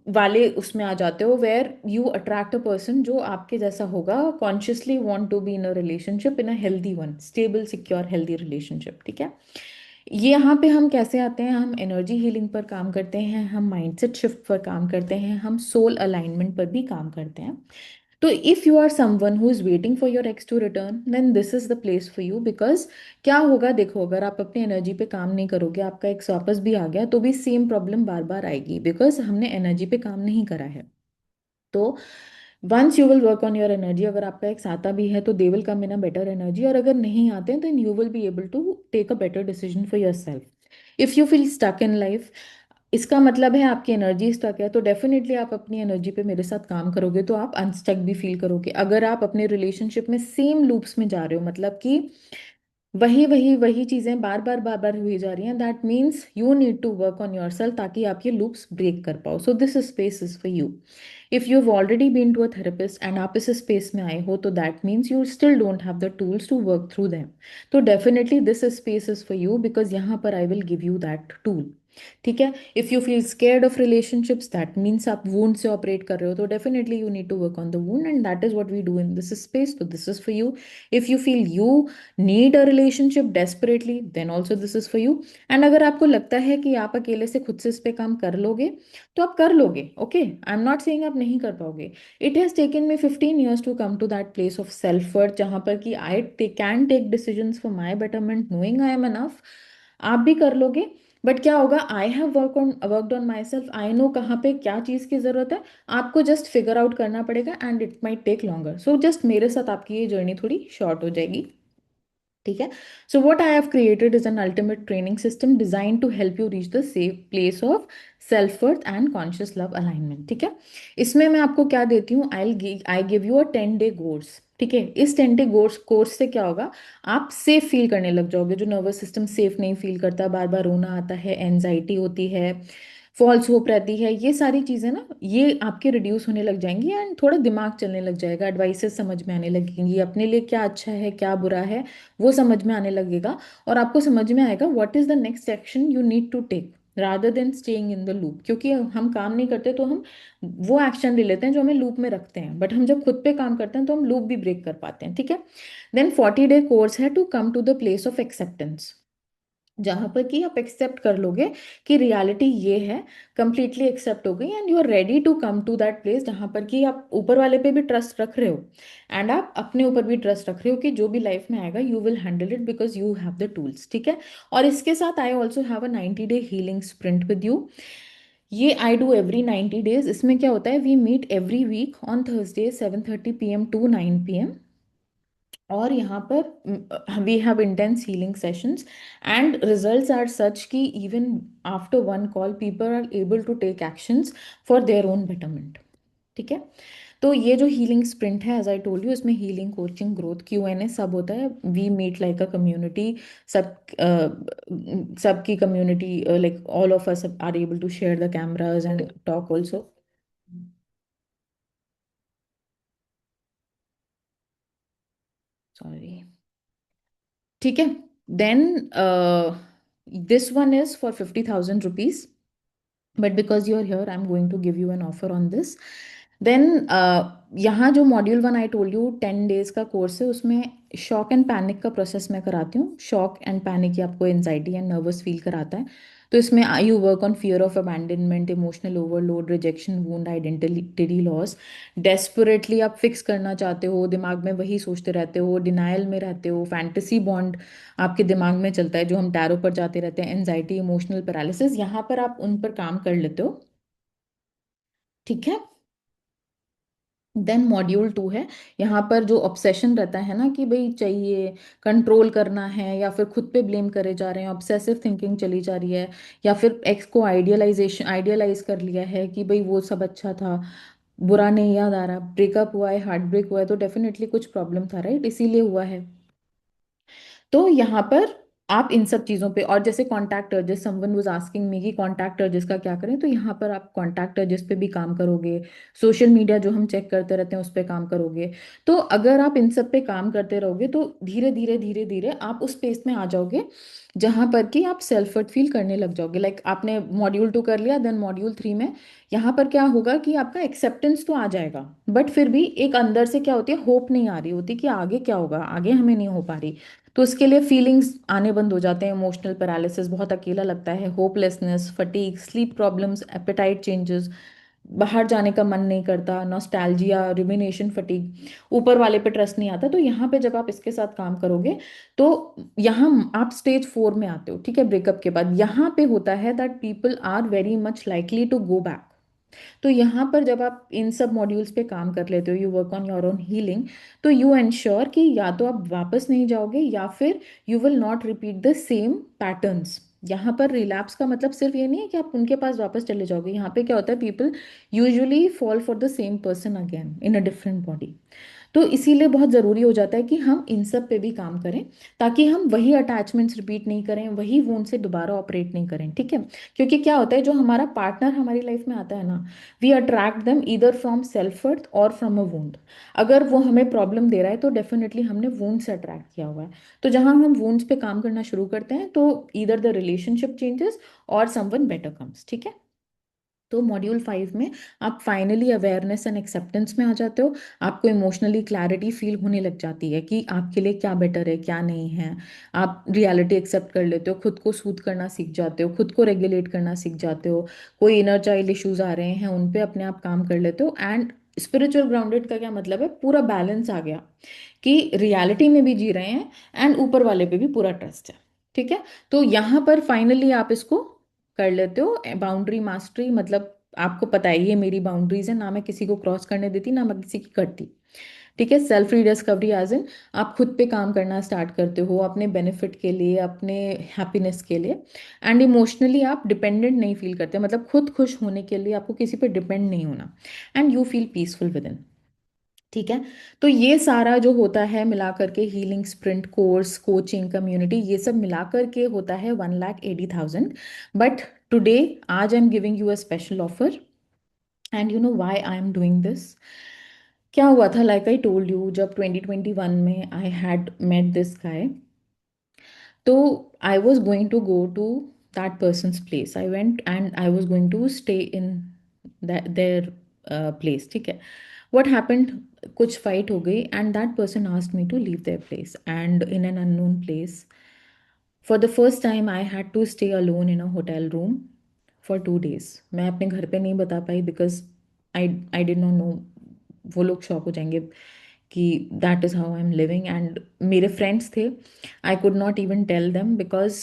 वाले उसमें आ जाते हो, where you attract a person जो आपके जैसा होगा, consciously want to be in a relationship, in a healthy one, stable secure healthy relationship. ठीक है. ये यहाँ पे हम कैसे आते हैं, हम एनर्जी हीलिंग पर काम करते हैं, हम माइंडसेट शिफ्ट पर काम करते हैं, हम सोल अलाइनमेंट पर भी काम करते हैं. तो if you are someone who is waiting for your ex to return, then this is the place for you. Because क्या होगा, देखो, अगर आप अपनी एनर्जी पे काम नहीं करोगे, आपका एक्स वापस भी आ गया तो भी सेम प्रॉब्लम बार बार आएगी, बिकॉज हमने एनर्जी पे काम नहीं करा है. तो once you will work on your energy, अगर आपका एक आता भी है तो they will come in a better energy, और अगर नहीं आते हैं then you will be able to take a better decision for your self. If you feel stuck in life, इसका मतलब है आपकी एनर्जी स्टक है, तो डेफिनेटली आप अपनी एनर्जी पे मेरे साथ काम करोगे तो आप अनस्टक भी फील करोगे. अगर आप अपने रिलेशनशिप में सेम लूप्स में जा रहे हो, मतलब कि वही वही वही चीजें बार बार बार बार हुई जा रही हैं, that means you need to work on yourself ताकि आप ये लूप्स ब्रेक कर पाओ. So this space is for you. If you have already been to a therapist and आप इस स्पेस में आए हो, तो that means you still don't have the tools to work through them. तो definitely this space is for you, because यहाँ पर I will give you that tool. ठीक है. If you feel scared of relationships, that means आप wound से operate कर रहे हो, तो definitely you need to work on the wound, and that is what we do in this space. तो this is for you. If you feel you need a relationship desperately, then also this is for you. And अगर आपको लगता है कि आप अकेले से खुद से इस पे काम कर लोगे, तो आप कर लोगे. Okay, I am not saying आप नहीं कर पाओगे. It has taken me 15 years to come to that place of self worth जहां पर कि I can take decisions for my betterment, knowing I am enough. आप भी कर लोगे. बट क्या होगा, I have worked on my self, I know कहाँ पे क्या चीज़ की ज़रूरत है. आपको जस्ट फिगर आउट करना पड़ेगा, and it might take longer. So just मेरे साथ आपकी ये जर्नी थोड़ी शॉर्ट हो जाएगी. ठीक है. So what I have created is an ultimate training system design to help you reach the safe place of self worth and conscious love alignment. ठीक है. इसमें मैं आपको क्या देती हूँ, I give you a 10 day course. ठीक है. इस 10 day कोर्स से क्या होगा, आप सेफ फील करने लग जाओगे. जो नर्वस सिस्टम सेफ नहीं फील करता, बार बार रोना आता है, एनजाइटी होती है, फॉल्स होप रहती है, ये सारी चीज़ें ना, ये आपके रिड्यूस होने लग जाएंगी, एंड थोड़ा दिमाग चलने लग जाएगा, एडवाइसेस समझ में आने लगेंगी, अपने लिए क्या अच्छा है क्या बुरा है वो समझ में आने लगेगा. और आपको समझ में आएगा what is the next action you need to take, rather than staying in the loop. क्योंकि हम काम नहीं करते तो हम वो एक्शन ले लेते हैं जो हमें लूप में रखते हैं, बट हम जब खुद पे काम करते हैं तो हम लूप भी ब्रेक कर पाते हैं. ठीक है. देन 40 day कोर्स है to come to the place of acceptance, जहां पर कि आप एक्सेप्ट कर लोगे कि रियलिटी ये है, कंप्लीटली एक्सेप्ट हो गई, and you are ready to come to that place जहां पर कि आप ऊपर वाले पे भी ट्रस्ट रख रहे हो, एंड आप अपने ऊपर भी ट्रस्ट रख रहे हो कि जो भी लाइफ में आएगा you will handle it because you have the tools. ठीक है. और इसके साथ आई also have a 90 day healing sprint with you. ये आई डू एवरी 90 days. इसमें क्या होता है, we meet every week on Thursday 7:30 PM to 9 PM. और यहाँ पर we have intense healing sessions, and results are such कि even after one call people are able to take actions for their own betterment. ठीक है. तो ये जो healing sprint है, एज आई टोल्ड यू, इसमें हीलिंग, कोचिंग, ग्रोथ, Q&A सब होता है. We meet like a community. सब सबकी community, like all of us are able to share the cameras and talk also. Sorry. ठीक है. Then this one is for 50,000 rupees. But because you are here, I am going to give you an offer on this. Then यहाँ जो module 1 I told you 10 days का course है, उसमें shock and panic का process मैं कराती हूँ. Shock and panic ये आपको एनजाइटी एंड नर्वस फील कराता है. तो इसमें you work on fear of abandonment, emotional overload, rejection, wound, identity loss. Desperately आप फिक्स करना चाहते हो, दिमाग में वही सोचते रहते हो, डिनायल में रहते हो, फैंटेसी बॉन्ड आपके दिमाग में चलता है जो हम टैरो पर जाते रहते हैं, एनजाइटी, इमोशनल पैरालिसिस, यहाँ पर आप उन पर काम कर लेते हो। ठीक है। देन मॉड्यूल 2 है। यहाँ पर जो ऑब्सेशन रहता है ना कि भाई चाहिए, कंट्रोल करना है, या फिर खुद पे ब्लेम करे जा रहे हैं, ऑब्सेसिव थिंकिंग चली जा रही है, या फिर एक्स को आइडियलाइज कर लिया है कि भाई वो सब अच्छा था, बुरा नहीं याद आ रहा, ब्रेकअप हुआ है, हार्ट ब्रेक हुआ है, तो डेफिनेटली कुछ प्रॉब्लम था, राइट, इसीलिए हुआ है। तो यहाँ पर आप इन सब चीज़ों पे, और जैसे contact urges, someone was asking me कि कॉन्टैक्ट अर्जेस का क्या करें, तो यहाँ पर आप कॉन्टैक्ट अर्जेस पे भी काम करोगे, सोशल मीडिया जो हम चेक करते रहते हैं उस पे काम करोगे। तो अगर आप इन सब पे काम करते रहोगे तो धीरे धीरे धीरे धीरे आप उस स्पेस में आ जाओगे जहाँ पर कि आप सेल्फ वर्थ फील करने लग जाओगे। लाइक आपने मॉड्यूल 2 कर लिया, देन मॉड्यूल 3 में यहाँ पर क्या होगा कि आपका एक्सेप्टेंस तो आ जाएगा, बट फिर भी एक अंदर से क्या होती है, होप नहीं आ रही होती कि आगे क्या होगा, आगे हमें नहीं हो पा रही। तो उसके लिए फीलिंग्स आने बंद हो जाते हैं, इमोशनल पैरालिसिस, बहुत अकेला लगता है, hopelessness, fatigue, sleep problems, appetite changes, बाहर जाने का मन नहीं करता, नॉस्टैल्जिया, रुमिनेशन, फटीग, ऊपर वाले पे ट्रस्ट नहीं आता। तो यहाँ पे जब आप इसके साथ काम करोगे तो यहाँ आप स्टेज 4 में आते हो, ठीक है, ब्रेकअप के बाद। यहाँ पे होता है that people are very much likely to go back. तो यहाँ पर जब आप इन सब मॉड्यूल्स पे काम कर लेते हो, you work on your own healing, तो यू एंश्योर कि या तो आप वापस नहीं जाओगे या फिर you will not repeat the same patterns. यहाँ पर रिलैप्स का मतलब सिर्फ ये नहीं है कि आप उनके पास वापस चले जाओगे। यहाँ पे क्या होता है, people usually fall for the same person again in a different body. तो इसीलिए बहुत ज़रूरी हो जाता है कि हम इन सब पे भी काम करें, ताकि हम वही अटैचमेंट्स रिपीट नहीं करें, वही वूंड से दोबारा ऑपरेट नहीं करें, ठीक है। क्योंकि क्या होता है, जो हमारा पार्टनर हमारी लाइफ में आता है ना, we attract them either from self worth और फ्रॉम अ वूंड। अगर वो हमें प्रॉब्लम दे रहा है तो डेफिनेटली हमने वूंड से अट्रैक्ट किया हुआ है। तो जहां हम वूंड्स पे काम करना शुरू करते हैं तो ईदर द रिलेशनशिप चेंजेस और समवन बेटर कम्स, ठीक है। तो मॉड्यूल 5 में आप फाइनली अवेयरनेस एंड एक्सेप्टेंस में आ जाते हो। आपको इमोशनली क्लैरिटी फील होने लग जाती है कि आपके लिए क्या बेटर है, क्या नहीं है। आप रियलिटी एक्सेप्ट कर लेते हो, खुद को सूद करना सीख जाते हो, खुद को रेगुलेट करना सीख जाते हो। कोई इनर चाइल्ड इश्यूज आ रहे हैं उन पे अपने आप काम कर लेते हो। एंड स्पिरिचुअल ग्राउंडेड का क्या मतलब है, पूरा बैलेंस आ गया कि रियलिटी में भी जी रहे हैं एंड ऊपर वाले पे भी पूरा ट्रस्ट है, ठीक है। तो यहाँ पर फाइनली आप इसको कर लेते हो। बाउंड्री मास्टरी मतलब आपको पता है ये मेरी बाउंड्रीज है, ना मैं किसी को क्रॉस करने देती, ना मैं किसी की करती, ठीक है। सेल्फ रिडिस्कवरी एज इन आप खुद पे काम करना स्टार्ट करते हो अपने बेनिफिट के लिए, अपने हैप्पीनेस के लिए। एंड इमोशनली आप डिपेंडेंट नहीं फील करते, मतलब खुद खुश होने के लिए आपको किसी पे डिपेंड नहीं होना। And you feel peaceful with in, ठीक है। तो ये सारा जो होता है मिला करके, healing, sprint course, coaching, community, ये सब मिला करके होता है 1,80,000। बट टुडे, आज आई am giving you a special offer. And you know why I am doing this. क्या हुआ था, लाइक आई टोल्ड यू, जब 2021 में I had met this guy, तो I was going to go to that person's place. I went and I was going to stay in their place, ठीक है। what happened, कुछ fight हो गई and that person asked me to leave their place, and in an unknown place for the first time I had to stay alone in a hotel room for 2 days। मैं अपने घर पे नहीं बता पाई because I I did not know. वो लोग shock हो जाएंगे कि that is how I am living. And मेरे फ्रेंड्स थे, I could not even tell them because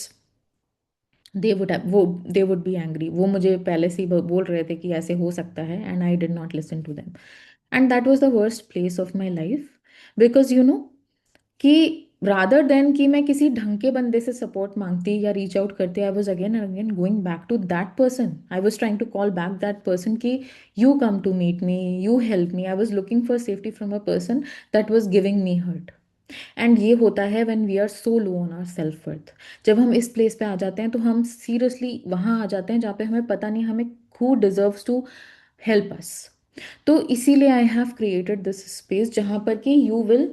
they would be angry. वो मुझे पहले से ही बोल रहे थे कि ऐसे हो सकता है, and I did not listen to them. And that was the worst place of my life. Because you know कि रादर देन कि मैं किसी ढंग के बंदे से सपोर्ट मांगती या रीच आउट करती, I was again and again going back to that person. I was trying to call back that person कि you come to meet me, you help me. I was looking for safety from a person that was giving me hurt. And ये होता है when we are so low on our self worth. जब हम इस place पे आ जाते हैं तो हम सीरियसली वहाँ आ जाते हैं जहाँ पे हमें पता नहीं हमें who deserves to help us. तो इसीलिए I have created this space जहाँ पर कि you will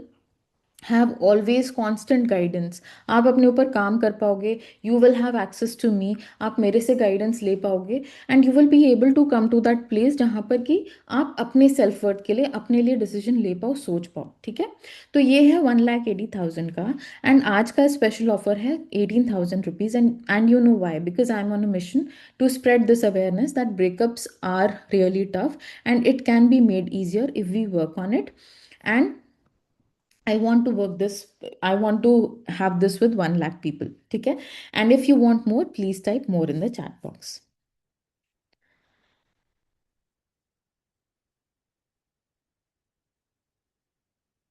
have always constant guidance. आप अपने ऊपर काम कर पाओगे, you will have access to me, आप मेरे से गाइडेंस ले पाओगे, and you will be able to come to that place जहाँ पर कि आप अपने सेल्फ वर्थ के लिए अपने लिए डिसीजन ले पाओ, सोच पाओ, ठीक है। तो ये है 1,80,000 का। एंड आज का स्पेशल ऑफर है 18,000 rupees. And you know why, because I am on a mission to spread this awareness that breakups are really tough and it can be made easier if we work on it. And I want to work this, I want to have this with 1 lakh people. Okay. And if you want more, please type more in the chat box.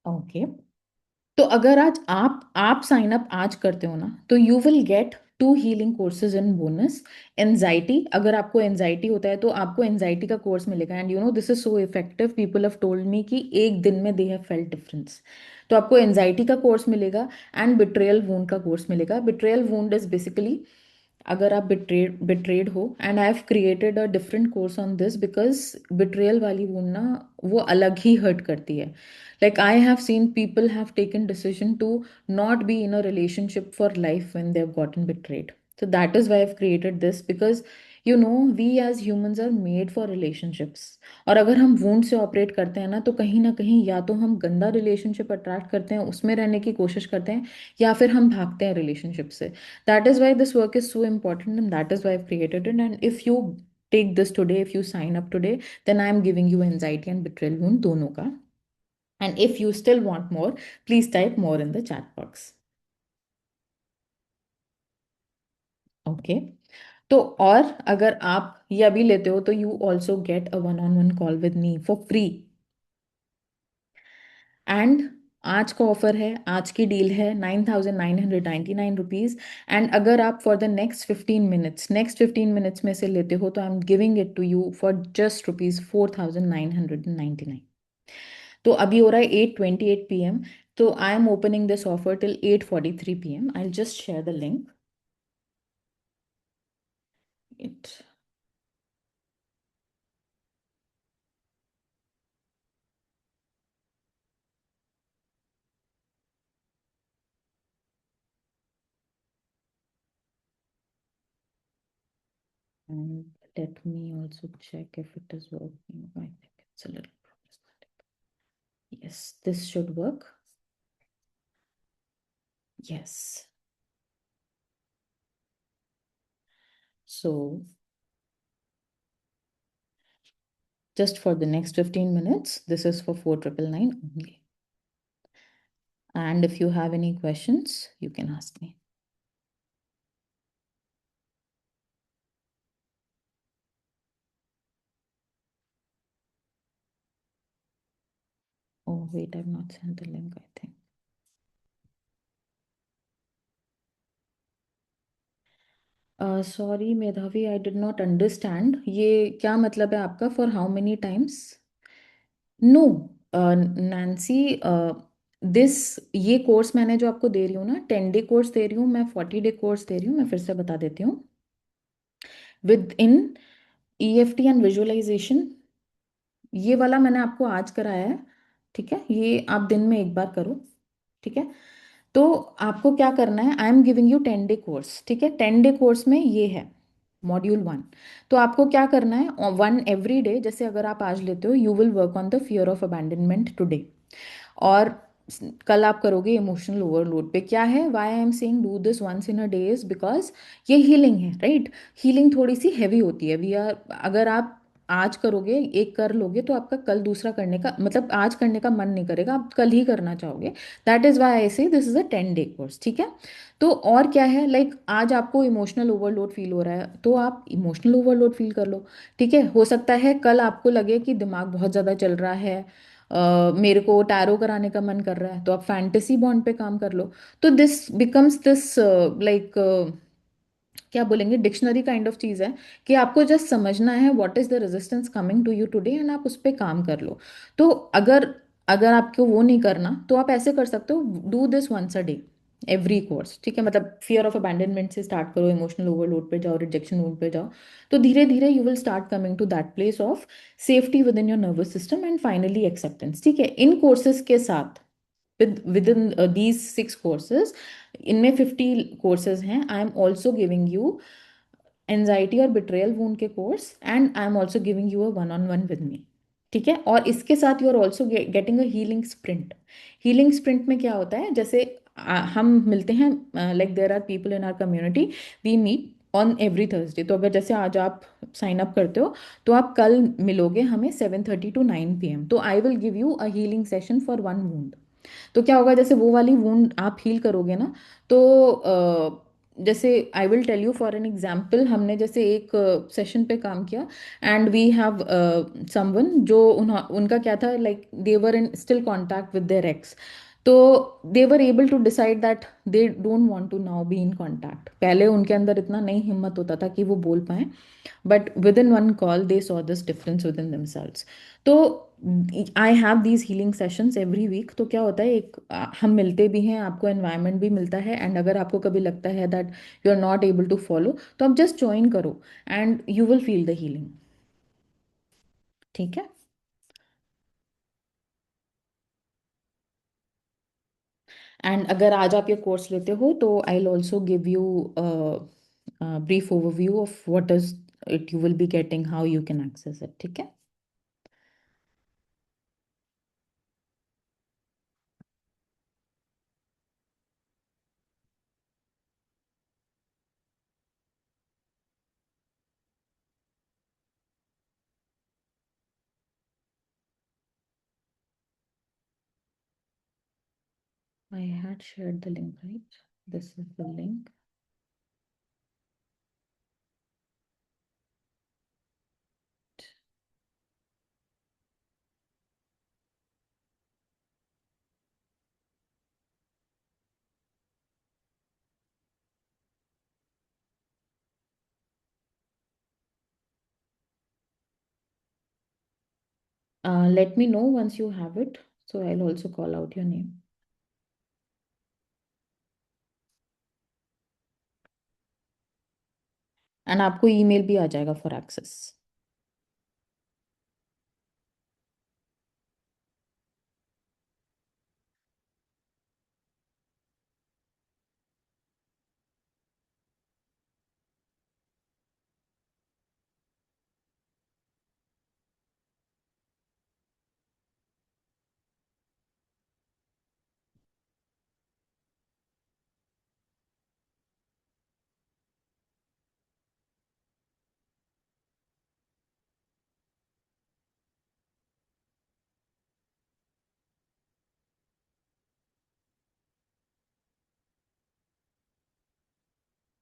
Okay. तो अगर आज आप sign up आज करते हो ना, तो you will gate 2 healing courses in bonus. Anxiety, अगर आपको एनजाइटी होता है तो आपको एनजाइटी का कोर्स मिलेगा, and you no this is so effective, people have told me कि एक दिन में दे हैव फेल्ट डिफरेंस। तो आपको एनजाइटी का कोर्स मिलेगा, एंड बिट्रेयल वूंड का कोर्स मिलेगा। बिट्रेयल वूंड इज बेसिकली अगर आप बिट्रेड हो, and I have created a different course on this because betrayal वाली वूंड ना वो अलग ही हर्ट करती है। Like I have seen people have taken decision to not be in a relationship for life when they have gotten betrayed. So that is why I've created this, because you know we as humans are made for relationships. और अगर हम wound से operate करते हैं ना कहीं या तो हम गंदा रिलेशनशिप अट्रैक्ट करते हैं, उसमें रहने की कोशिश करते हैं, या फिर हम भागते हैं रिलेशनशिप से। That is why this work is so important, and that is why I've created it. And if you take this today, if you sign up today, then I am giving you anxiety and betrayal wound दोनों का। And if you still want more, please type more in the chat box. Okay. तो और अगर आप ये अभी लेते हो तो you also get a 1-on-1 call with me for free. And आज का ऑफर है, आज की डील है 9,999 रुपीज। एंड अगर आप फॉर द नेक्स्ट 15 मिनट्स में से लेते हो तो I am giving it to you for just rupees 4,999। तो अभी हो रहा है 8:28 p.m. तो I am opening this offer till 8:43 p.m. I just share the link it. And let me also check if it is working. I think it's a little problematic. Yes, this should work. Yes. So just for the next 15 minutes, this is for 4,999 only. And if you have any questions, you can ask me. Oh, wait, I've not sent the link, I think. Sorry, Medhavi, I did not understand. ये क्या मतलब है आपका? For how many times? No Nancy, this ये course मैंने जो आपको दे रही हूँ ना, 10 डे कोर्स दे रही हूँ मैं, 40 डे कोर्स दे रही हूँ मैं, फिर से बता देती हूँ। Within EFT and visualization, ये वाला मैंने आपको आज कराया है, ठीक है। ये आप दिन में एक बार करो, ठीक है। तो आपको क्या करना है, आई am giving you 10 day course, ठीक है। 10 डे कोर्स में ये है मॉड्यूल 1। तो आपको क्या करना है, 1 एवरी डे, जैसे अगर आप आज लेते हो, you will work on the fear of abandonment today. और कल आप करोगे इमोशनल ओवरलोड पे। क्या है, why I am saying do this once in a day is because ये हीलिंग है, राइट। हीलिंग थोड़ी सी हैवी होती है, वी आर, अगर आप आज करोगे, एक कर लोगे, तो आपका कल दूसरा करने का मतलब आज करने का मन नहीं करेगा, आप कल ही करना चाहोगे। दैट इज वाई आई से this is a 10 day course, ठीक है। तो और क्या है, लाइक आज आपको इमोशनल ओवरलोड फील हो रहा है तो आप इमोशनल ओवरलोड फील कर लो, ठीक है। हो सकता है कल आपको लगे कि दिमाग बहुत ज़्यादा चल रहा है, मेरे को टैरो कराने का मन कर रहा है, तो आप फैंटेसी बॉन्ड पे काम कर लो। तो दिस बिकम्स दिस लाइक क्या बोलेंगे, डिक्शनरी काइंड ऑफ चीज़ है, कि आपको जस्ट समझना है what is the resistance coming to you today, and आप उस पर काम कर लो। तो अगर अगर आपको वो नहीं करना तो आप ऐसे कर सकते हो, do this once a day every course, ठीक है। मतलब फियर ऑफ अबैंडनमेंट से स्टार्ट करो, इमोशनल ओवरलोड पे जाओ, रिजेक्शन वूड पे जाओ। तो धीरे धीरे you will start coming to that place of safety within your nervous system, and finally acceptance, ठीक है। इन कोर्सेज के साथ विद इन दीज 6 कोर्सेज, इनमें 50 कोर्सेज हैं, I am also giving you anxiety और बिट्रेयल वूंड के course, and I am also giving you a one on one with me. ठीक है, और इसके साथ you are also getting a healing sprint. Healing sprint में क्या होता है, जैसे हम मिलते हैं, like there are people in our community, we meet on every Thursday. तो अगर जैसे आज आप साइन अप करते हो, तो आप कल मिलोगे हमें 7:30 to 9 p.m. तो I will give you a healing session for one wound. तो क्या होगा, जैसे वो वाली वूंड आप हील करोगे ना, तो जैसे I will tell you for an example, हमने जैसे एक सेशन पे काम किया, एंड वी हैव समवन जो उनका क्या था, like they were in still contact with their ex. तो they were able to decide that they don't want to now be in contact. पहले उनके अंदर इतना नहीं हिम्मत होता था कि वो बोल पाए, but within one call they saw this difference within themselves। तो I have these healing sessions every week. तो क्या होता है, एक हम मिलते भी हैं, आपको एनवायरनमेंट भी मिलता है, एंड अगर आपको कभी लगता है that you are not able to follow, तो आप जस्ट ज्वाइन करो and you will feel the healing. ठीक है। एंड अगर आज आप ये कोर्स लेते हो, तो I will also give you brief overview of what is it you will be getting, how you can access it. ठीक है। I had shared the link, right? This is the link. Let me know once you have it. So I'll also call out your name. And आपको email भी आ जाएगा for access.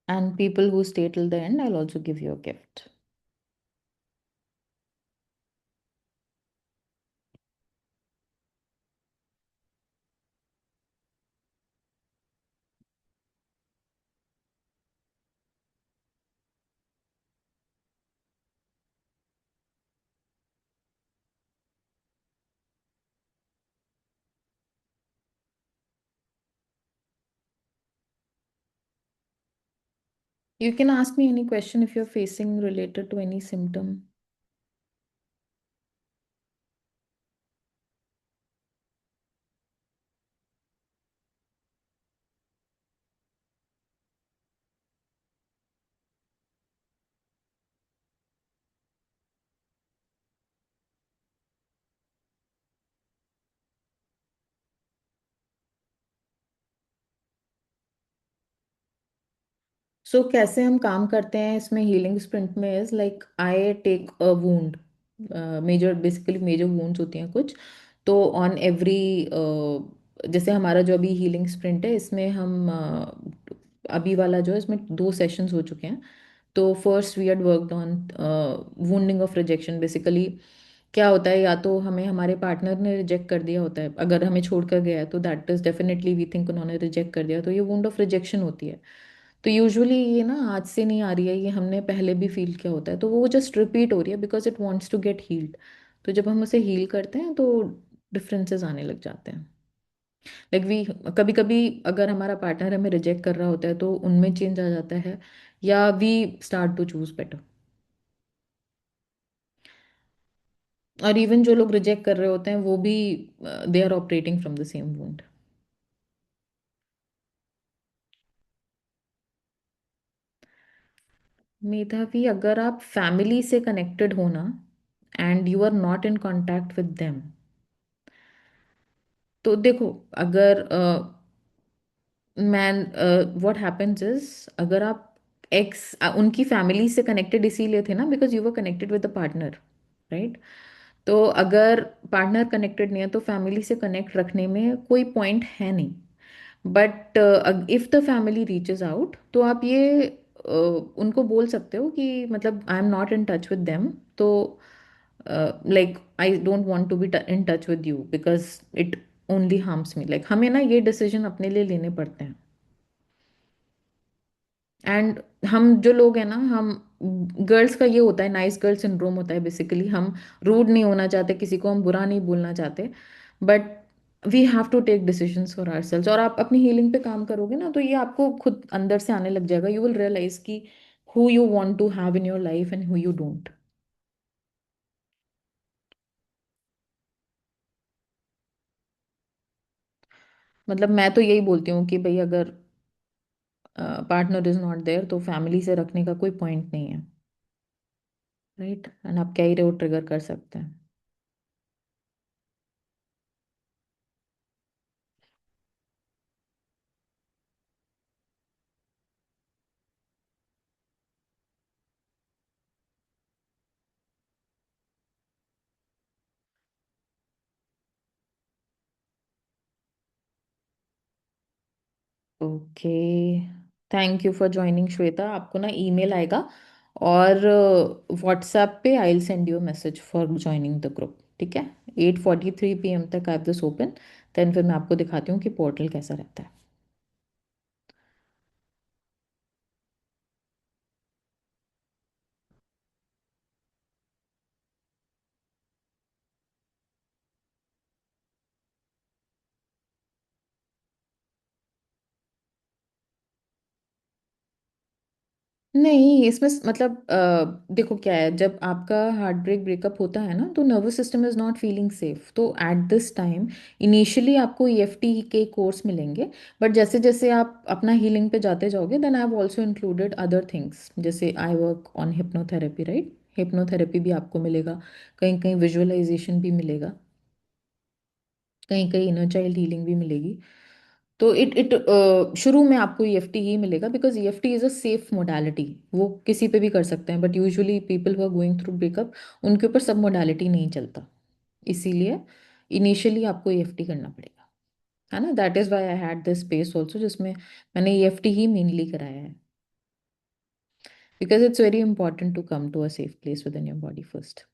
And people who stay till the end, I'll also give you a gift. You can ask me any question if you're facing related to any symptom. So कैसे हम काम करते हैं इसमें हीलिंग स्प्रिंट में, is like I take a wound, major basically major wounds होती हैं कुछ। तो ऑन एवरी, जैसे हमारा जो अभी हीलिंग स्प्रिंट है, इसमें हम अभी वाला जो है, इसमें 2 सेशंस हो चुके हैं। तो first we had worked on wounding of rejection. Basically क्या होता है, या तो हमें हमारे पार्टनर ने रिजेक्ट कर दिया होता है, अगर हमें छोड़कर गया है, तो that is definitely we think उन्होंने रिजेक्ट कर दिया, तो ये वुंड ऑफ रिजेक्शन होती है। तो यूजुअली ये ना आज से नहीं आ रही है, ये हमने पहले भी फील किया होता है, तो वो जस्ट रिपीट हो रही है because it wants to get healed. तो जब हम उसे हील करते हैं, तो डिफरेंसेस आने लग जाते हैं। लाइक वी, कभी कभी अगर हमारा पार्टनर हमें रिजेक्ट कर रहा होता है, तो उनमें चेंज आ जाता है, या we start to choose better. और इवन जो लोग रिजेक्ट कर रहे होते हैं, वो भी they are operating from the same wound. Medhavi, अगर आप फैमिली से कनेक्टेड हो ना and you are not in contact with them, तो देखो, अगर मैन व्हाट हैपेंस इज, अगर आप उनकी फैमिली से कनेक्टेड इसीलिए थे ना because you were connected with the partner, right? तो अगर पार्टनर कनेक्टेड नहीं है तो फैमिली से कनेक्ट रखने में कोई पॉइंट है नहीं। But if the family reaches out तो आप ये उनको बोल सकते हो कि मतलब I am not in touch with them, तो like I don't want to be in touch with you because it only harms me. Like हमें ना ये डिसीजन अपने लिए लेने पड़ते हैं। एंड हम जो लोग हैं ना, हम गर्ल्स का ये होता है, नाइस गर्ल सिंड्रोम होता है बेसिकली। हम रूड नहीं होना चाहते, किसी को हम बुरा नहीं बोलना चाहते, but we have to take decisions for our selves. और आप अपनी हीलिंग पे काम करोगे ना तो ये आपको खुद अंदर से आने लग जाएगा। यू विल रियलाइज कि who you want to have in your life and who you don't. मतलब मैं तो यही बोलती हूँ कि भाई अगर पार्टनर इज नॉट देयर तो फैमिली से रखने का कोई पॉइंट नहीं है, राइट? एंड आप क्या ही रहो ट्रिगर कर सकते हैं। Okay, thank you for joining Shweta. आपको ना ईमेल आएगा और व्हाट्सएप पे I will send you message for joining the group, ठीक है? 8:43 PM तक I have this open, then फिर मैं आपको दिखाती हूँ कि पोर्टल कैसा रहता है। नहीं, इसमें मतलब देखो क्या है, जब आपका हार्ट ब्रेकअप होता है ना तो nervous system is not feeling safe, तो एट दिस टाइम इनिशियली आपको ईएफटी के कोर्स मिलेंगे। बट जैसे जैसे आप अपना हीलिंग पे जाते जाओगे then I have also included other things, जैसे I work on hypnotherapy, right? Hypnotherapy भी आपको मिलेगा, कहीं कहीं विजुअलाइजेशन भी मिलेगा, कहीं कहीं इनर चाइल्ड हीलिंग भी मिलेगी। तो इट शुरू में आपको ईएफटी ही मिलेगा because EFT is a safe modality. वो किसी पे भी कर सकते हैं, but usually people who are going through breakup उनके ऊपर सब मोडालिटी नहीं चलता, इसीलिए इनिशियली आपको ईएफटी करना पड़ेगा, है ना? That is why I had this space also जिसमें मैंने ईएफटी ही मेनली कराया है, because it's very important to come to a safe place within your body first.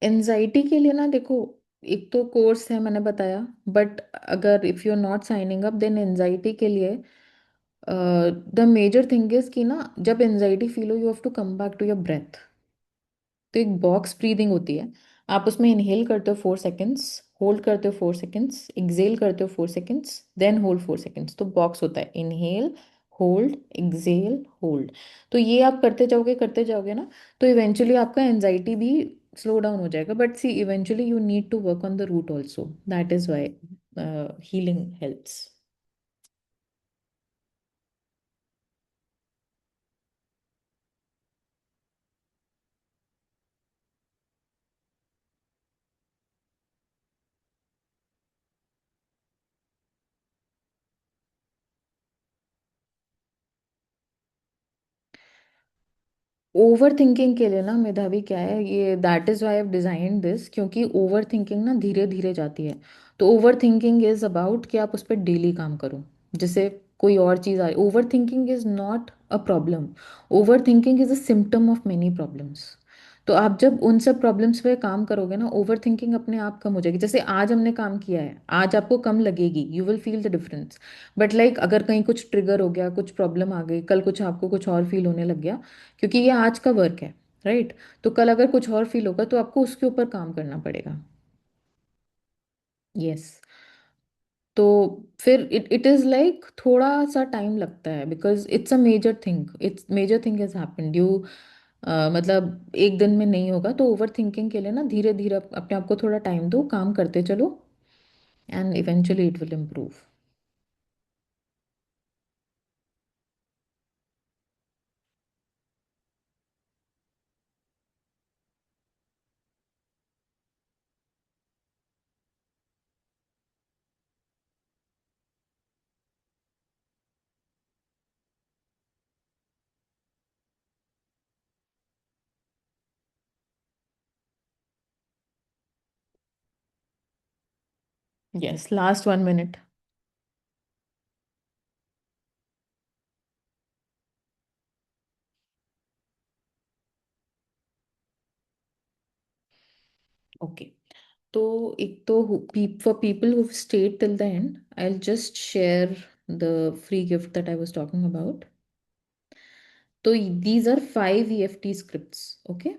Anxiety के लिए ना देखो, एक तो कोर्स है मैंने बताया, बट अगर if you are not signing up then anxiety के लिए द मेजर थिंग इज कि ना जब एनजाइटी फील हो you have to come back to your breath. तो एक बॉक्स ब्रीदिंग होती है, आप उसमें इनहेल करते हो 4 सेकेंड्स, होल्ड करते हो 4 सेकेंड्स, एक्सेल करते हो 4 सेकेंड्स, देन होल्ड 4 सेकेंड्स। तो बॉक्स होता है इनहेल, होल्ड, एक्सेल, होल्ड। तो ये आप करते जाओगे ना तो इवेंचुअली आपका एनजाइटी भी स्लो डाउन हो जाएगा। But see eventually you need to work on the root also, that is why healing helps. Overthinking के लिए ना मेधावी क्या है, ये that is why have design this, क्योंकि ओवर थिंकिंग ना धीरे धीरे जाती है। तो ओवर थिंकिंग इज अबाउट कि आप उस पर डेली काम करो। जैसे कोई और चीज़ आ, over thinking is not a problem, over thinking is a symptom of many problems. तो आप जब उन सब प्रॉब्लम्स पे काम करोगे ना, ओवर थिंकिंग अपने आप कम हो जाएगी। जैसे आज हमने काम किया है, आज आपको कम लगेगी, you will feel the difference. But like अगर कहीं कुछ ट्रिगर हो गया, कुछ प्रॉब्लम आ गई, कल कुछ आपको कुछ और फील होने लग गया, क्योंकि ये आज का वर्क है, राइट? तो कल अगर कुछ और फील होगा तो आपको उसके ऊपर काम करना पड़ेगा। यस। तो फिर इट इट इज लाइक थोड़ा सा टाइम लगता है, because it's a major thing, it's major thing has happened you. मतलब एक दिन में नहीं होगा, तो ओवर थिंकिंग के लिए ना धीरे धीरे अपने आप को थोड़ा टाइम दो, काम करते चलो, and eventually it will improve. Yes, last 1 minute. Okay. तो एक तो for people who stayed till the end, I will just share the free gift that I was talking about. तो these are 5 EFT scripts, okay,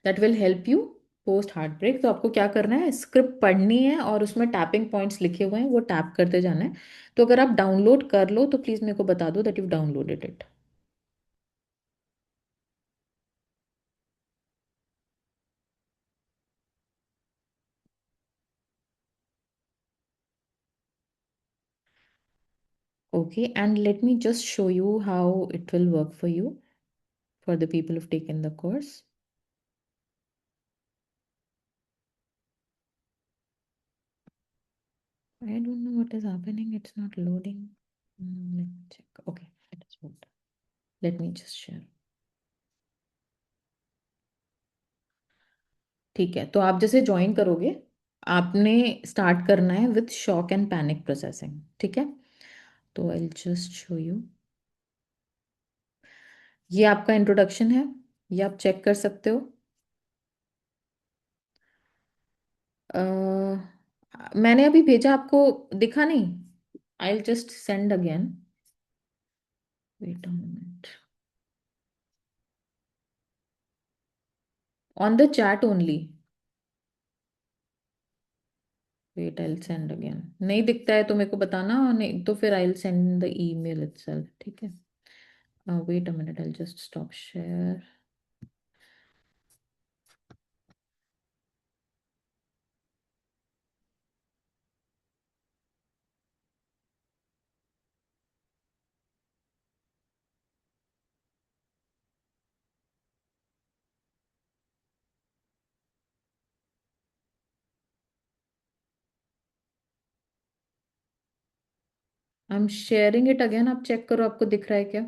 that will help you post heartbreak. तो आपको क्या करना है, script पढ़नी है और उसमें टैपिंग पॉइंट्स लिखे हुए हैं, वो टैप करते जाना है। तो अगर आप डाउनलोड कर लो तो प्लीज़ मेरे को बता दो that you downloaded it. Okay, and let me just show you how it will work for you, for the people who've taken the course. I don't know what is happening, it's not loading. Let me check. Okay, it is moved. Let me just share. ठीक है, तो आप जैसे join करोगे, आपने start करना है with shock and panic processing, ठीक है? तो आई जस्ट शो यू। ये आपका इंट्रोडक्शन है, ये आप चेक कर सकते हो। मैंने अभी भेजा आपको, दिखा नहीं? I just send again. Wait a moment. On the chat only. Wait, I send again. नहीं दिखता है तो मेरे को बताना, और नहीं तो फिर I send the email itself, ठीक है? Wait a minute, I just stop share. I am sharing it again, आप चेक करो आपको दिख रहा है क्या?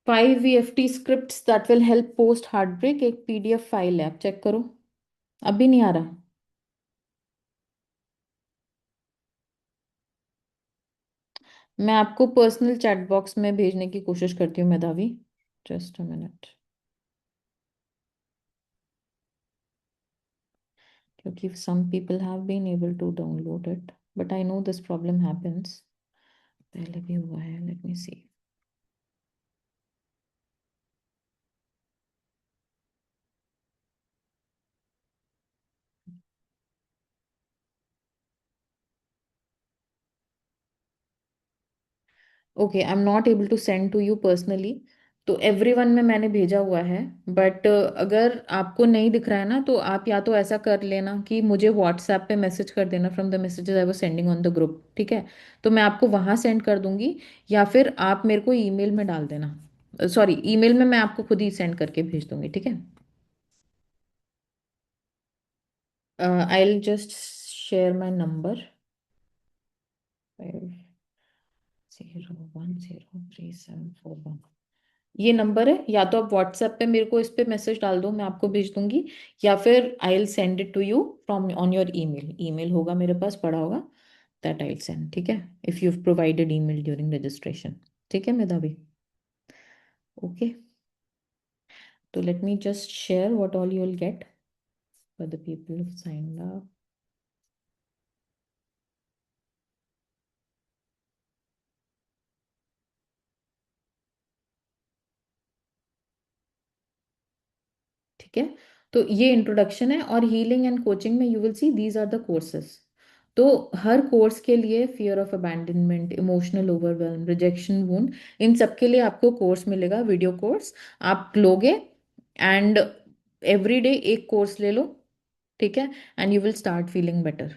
5 EFT scripts that will help post heartbreak, एक PDF फाइल है, आप चेक करो। अभी नहीं आ रहा? मैं आपको पर्सनल चैट बॉक्स में भेजने की कोशिश करती हूँ मेधावी। Just a minute. क्योंकि some people have been able to download it, but I know this problem happens। पहले भी हुआ है, let me see। Okay, I am not able to send to you personally. तो एवरीवन में मैंने भेजा हुआ है। बट अगर आपको नहीं दिख रहा है ना, तो आप या तो ऐसा कर लेना कि मुझे व्हाट्सएप पे मैसेज कर देना from the messages I was sending on the group, ठीक है? तो मैं आपको वहाँ सेंड कर दूंगी, या फिर आप मेरे को ईमेल में डाल देना। सॉरी, ईमेल में मैं आपको खुद ही सेंड करके भेज दूंगी, ठीक है? आई will just share my number. 50103741। ये नंबर है, या तो आप व्हाट्सएप पे मेरे को इस पे मैसेज डाल दो, मैं आपको भेज दूंगी। या फिर I will send it to you from on your email. Email होगा मेरे पास पड़ा होगा, दैट आई विल सेंड, ठीक है? If you provided email during registration. ठीक है मेधावी? ओके। तो let me just share what all you will get for the people who signed up. ठीक है, तो ये इंट्रोडक्शन है, और हीलिंग एंड कोचिंग में you will see these are the courses. तो हर कोर्स के लिए fear of abandonment, emotional overwhelm, rejection wound, इन सब के लिए आपको कोर्स मिलेगा, वीडियो कोर्स आप लोगे। एंड एवरी डे एक कोर्स ले लो, ठीक है, and you will start feeling better.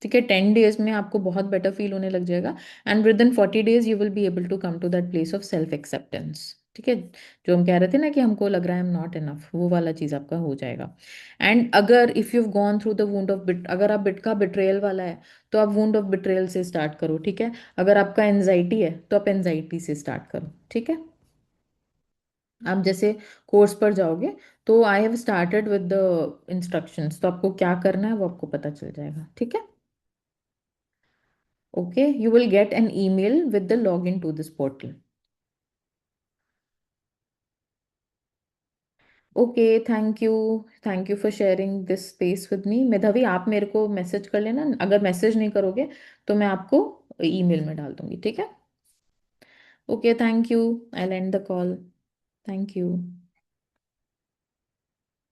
ठीक है, 10 डेज में आपको बहुत बेटर फील होने लग जाएगा, and within 40 days you will be able to come to that place of self acceptance. ठीक है, जो हम कह रहे थे ना कि हमको लग रहा है आई एम नॉट इनफ, वो वाला चीज आपका हो जाएगा। एंड अगर if you gone through the wound of bit, अगर आप बिट का बिट्रेयल वाला है, तो आप वुंड ऑफ बिट्रेयल से स्टार्ट करो। ठीक है, अगर आपका एनजाइटी है तो आप एनजाइटी से स्टार्ट करो। ठीक है, आप जैसे कोर्स पर जाओगे, तो I have started with the instructions, तो आपको क्या करना है वो आपको पता चल जाएगा। ठीक है, okay, you will get an email with the login to this portal. Okay, thank you for sharing this space with me. मेधावी, आप मेरे को मैसेज कर लेना, अगर मैसेज नहीं करोगे तो मैं आपको ईमेल में डाल दूंगी। ठीक है, okay, thank you, I and the call. Thank you.